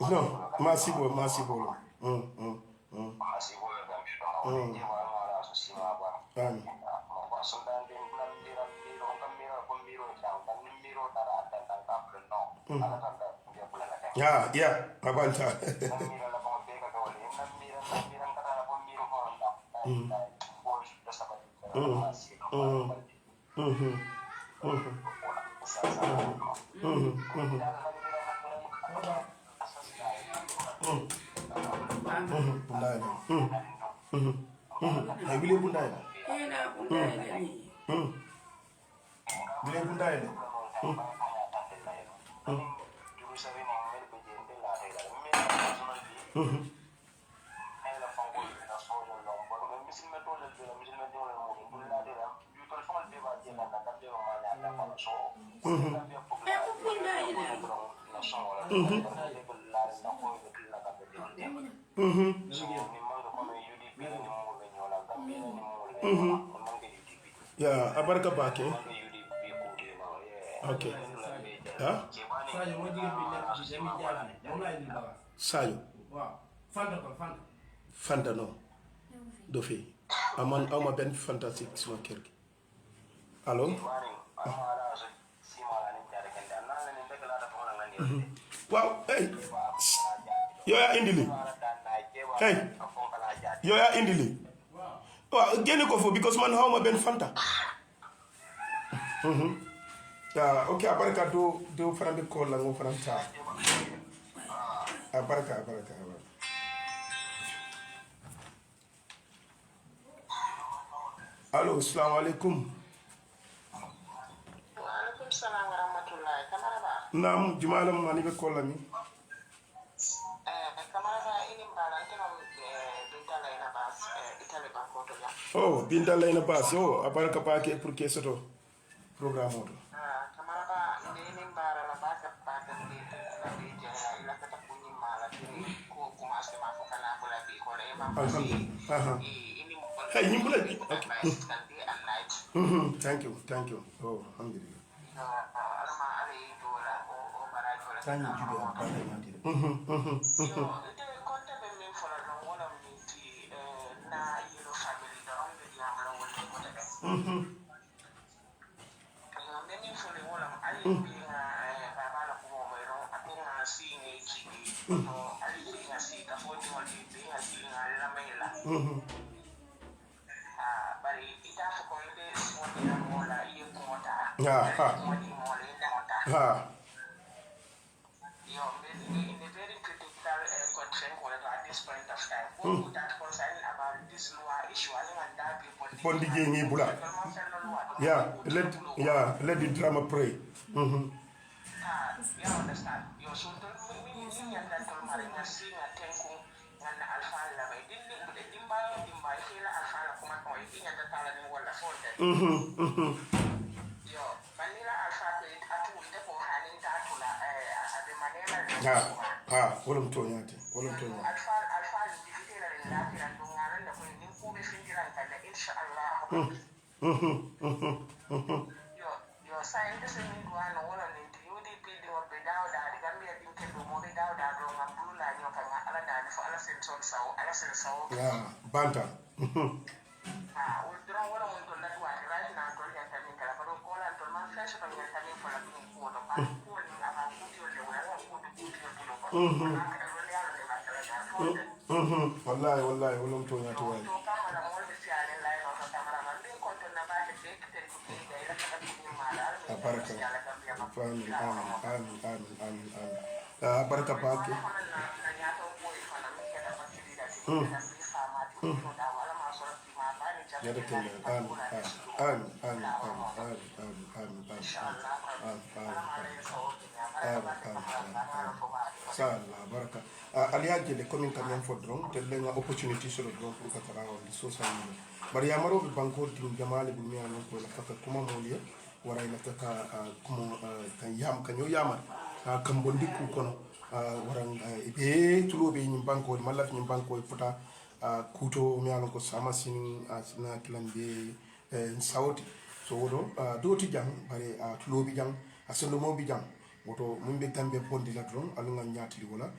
No, masibo. Yeah, abanta. Yeah, abarka bake. Okay. Yeah? Sayo. Fanta no. Dofi. Ama ben fantastic suma kerki. Allo? Wow, hey. Yo ya indili. Hey. Yo ya indili. Well, gene ko fo because man how ma ben fanta. Yeah, okay, abarka do farambe ko la ngo faranta. Abarka. Allo, assalamu alaikum. Wa alaikum salam wa rahmatullahi. Kamara ba? Naam, jumalam mani be ko la mi. Kamara ba ini mbala ntino bintala ina bas itale ba ko to ya. Oh, bintala ina bas. Oh, abarka pa ke pour que soto programme auto. Kamara ba ini mbala la ba ka pa ka ni na bi je ila ka ta kunyi mala tini ko kuma se ma fokala ko la bi ko le ma. Alhamdulillah. Hey, you put it. Okay. Thank you. Oh, alhamdulillah. Thank you. Bari ita ko ide mo dina mola in a very critical constraint at this point of time. What that concern about this law issue, and that people. Let the drama pray. You understand? Your children, we that marina sing a tenku and alpha lava. Didn't dimba feel alpha kuma or in the talent wall afforded. Yo, Manila alpha played at all the Pohani Tatula at the Manila. Alpha is defeated in Latin and Dungaran, the Queen Kubi Finland and the Inshallah. Your scientists in Guana, one on the UDP, they were without that, the Gambia didn't get the more without that, wrong and blue line, you can Aladdin for Alison so, Alison so. Banta. We'll draw one on that one right now, to get a nickel, but we'll call and to my fresh from your coming for a pink quarter, but calling about Wallahi, baraka amin baraka pake Sallah baraka aliyaje le komin kam fo dron te lenga opportunity sur dron pour katara on social media bari yamaro be banko din jamale bi mi anon ko la faka kuma moliya wara ila ka kuma kan yam kan yo yama kan bondi ku kono waran be tulobe ni banko malaf ni banko futa kuto mi anon ko sama sin na kilambe sawti so wodo doti jang bari tulobi jang asendo mo bi jang woto mumbe Gambia bondi la dron alunga nyatili wala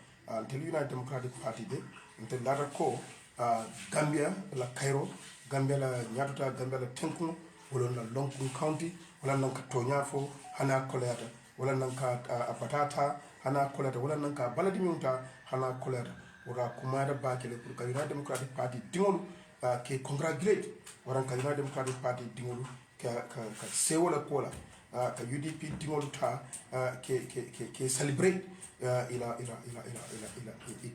tel United Democratic Party de tel lata ko Gambia la Cairo Gambia la nyatuta Gambia la tenku wala na Lonku County wala nanka tonyafo hana koleta wala nanka apatata hana koleta wala nanka baladi miunta hana koleta wala kumada bakele pour ka United Democratic Party dingolu ke congratulate wala ka United Democratic Party dingolu ka sewola kola ka UDP dingolu ta ke celebrate ila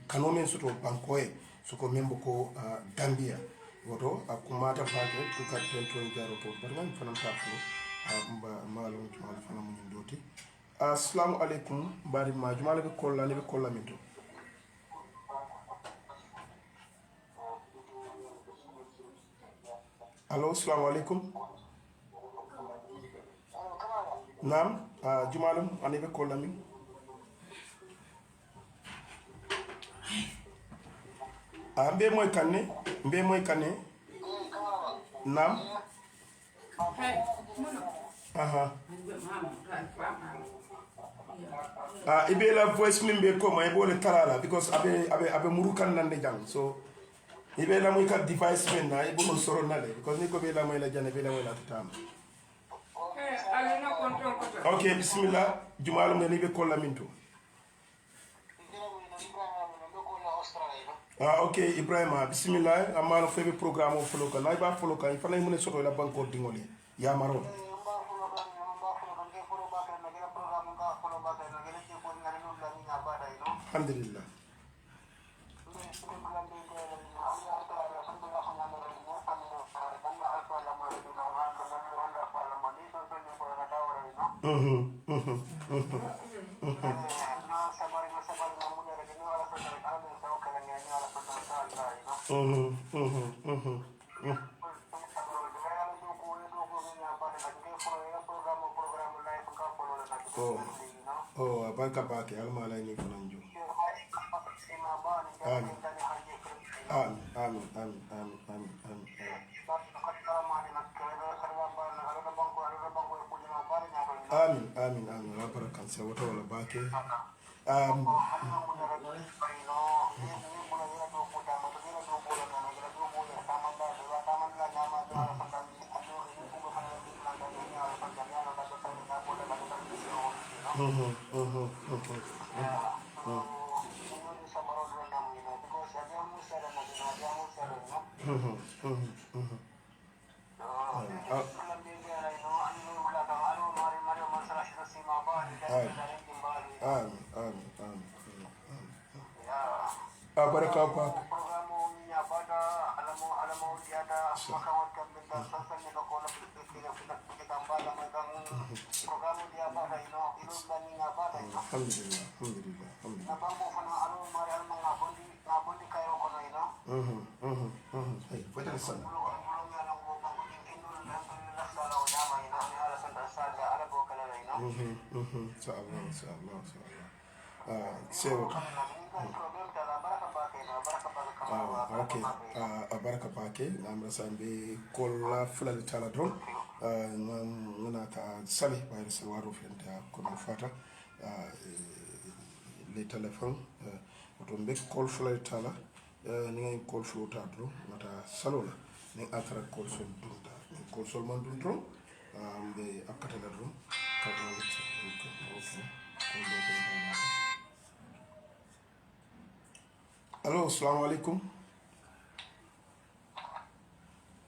kanomen soto bankoe soko membo ko Gambia woto akumata bake ko ka tento jaro to barnam fanam ta fu malum mal fanam mun doti assalamu alaikum bari ma jumala be kolla minto allo assalamu alaikum nam jumalum ani be kolla min mbe moy kanne nam aha ibe la voice min be ko may bole talala because abe murukan nande jang so ibe la moy ka device men na ibo mo soro nale because ni ko be la moy la jane be la moy la tam okay bismillah jumalum ne be ko la minto ok Ibrahima bismillah amalo febe programme o folo kan ay ba folo kan fala mun soto la banko dingole ya maro alhamdulillah oh banka bake alma lay ni fananjo amin la barakan se woto wala bake baraka pak programu nya pada alamo diada makawan kan benda sasan ni ko na kita pada magang programu dia pada ino dan nga pada ino alhamdulillah na bambo fana alo mari al mga bondi kayo ko na ino ay fajal san inshallah sewa ok baraka bake namra sambe kolla fulal tala don ngana ta sali bayar salwaro fenta kono fata les téléphones oto mbe kol fulal tala ni ngay kol flo ta do mata salola ni atara kol sol dunta ni kol sol man dun don mbe akata la don ka ok allo assalamu alaikum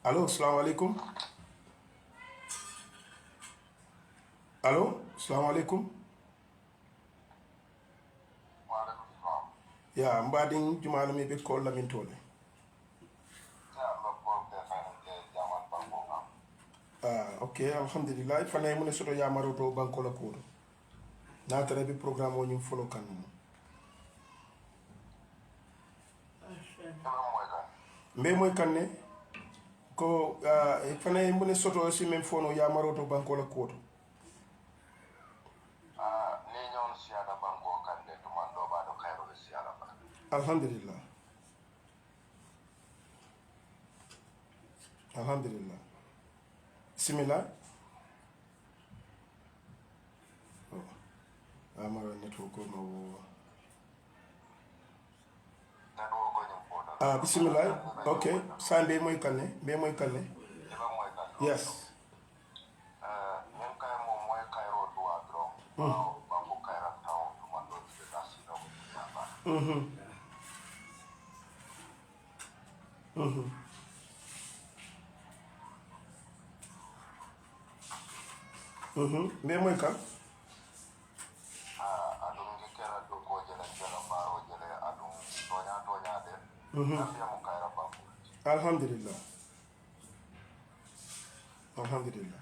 allo assalamu alaikum allo assalamu alaikum wa alaikum salam ya mbadin jumala mi be ko lamin tole ok alhamdulillah fana mun soto ya maro to banko la ko na tare bi programme o ñu folo kan mbe moy kanne ko fana mun soto si même fono ya maro to banko la ko ni ñon siada banko kande to man do ba do khairu siada ba alhamdulillah alhamdulillah bismillah amara network ko no bismillah ok sande moy kanne be moy kanne yes ñen kay mo moy khairu do adro banko khaira taw to man do da sino be moy kan adum ngi kera do ko jela jela baro jele adum tonya de afiya mo khaira banko alhamdulillah alhamdulillah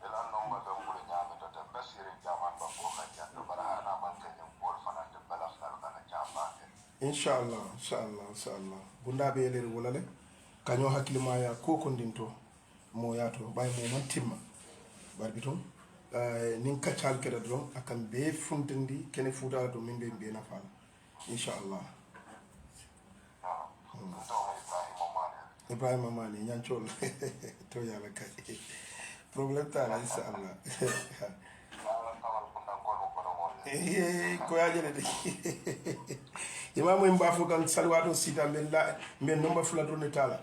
ila nomba do mo nyaami to basiri jaman banko khanya to barahana man kanyam por fana de bala sar kana jamba inshallah bunda be ler wolale kanyo hakilima ya ko ndinto mo yato bay mo man timma barbiton nin kacal keda don akan be funtindi kene futa do min be na fala inshallah Ibrahim Mani nyanchol to yala kay problem ta la inshallah ko ya jele de imamu mbafu kan salwato sita men nomba fula do ne tala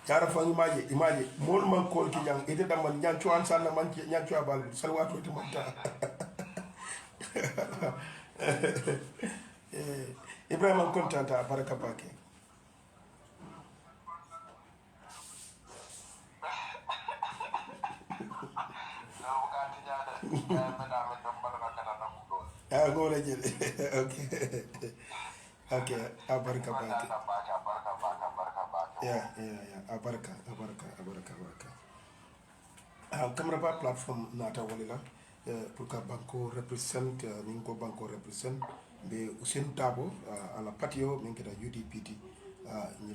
yara fa imaje mol man kol ki jang ite dam man nyancho an sanna man nyancho abal salwato te manta Ibrahim kontanta baraka bake ngole jele okay abaraka bake ya abaraka kamera ba platform nata walila pour que banko represent ninko banko represent be usen tabo ala patio min keda UDPT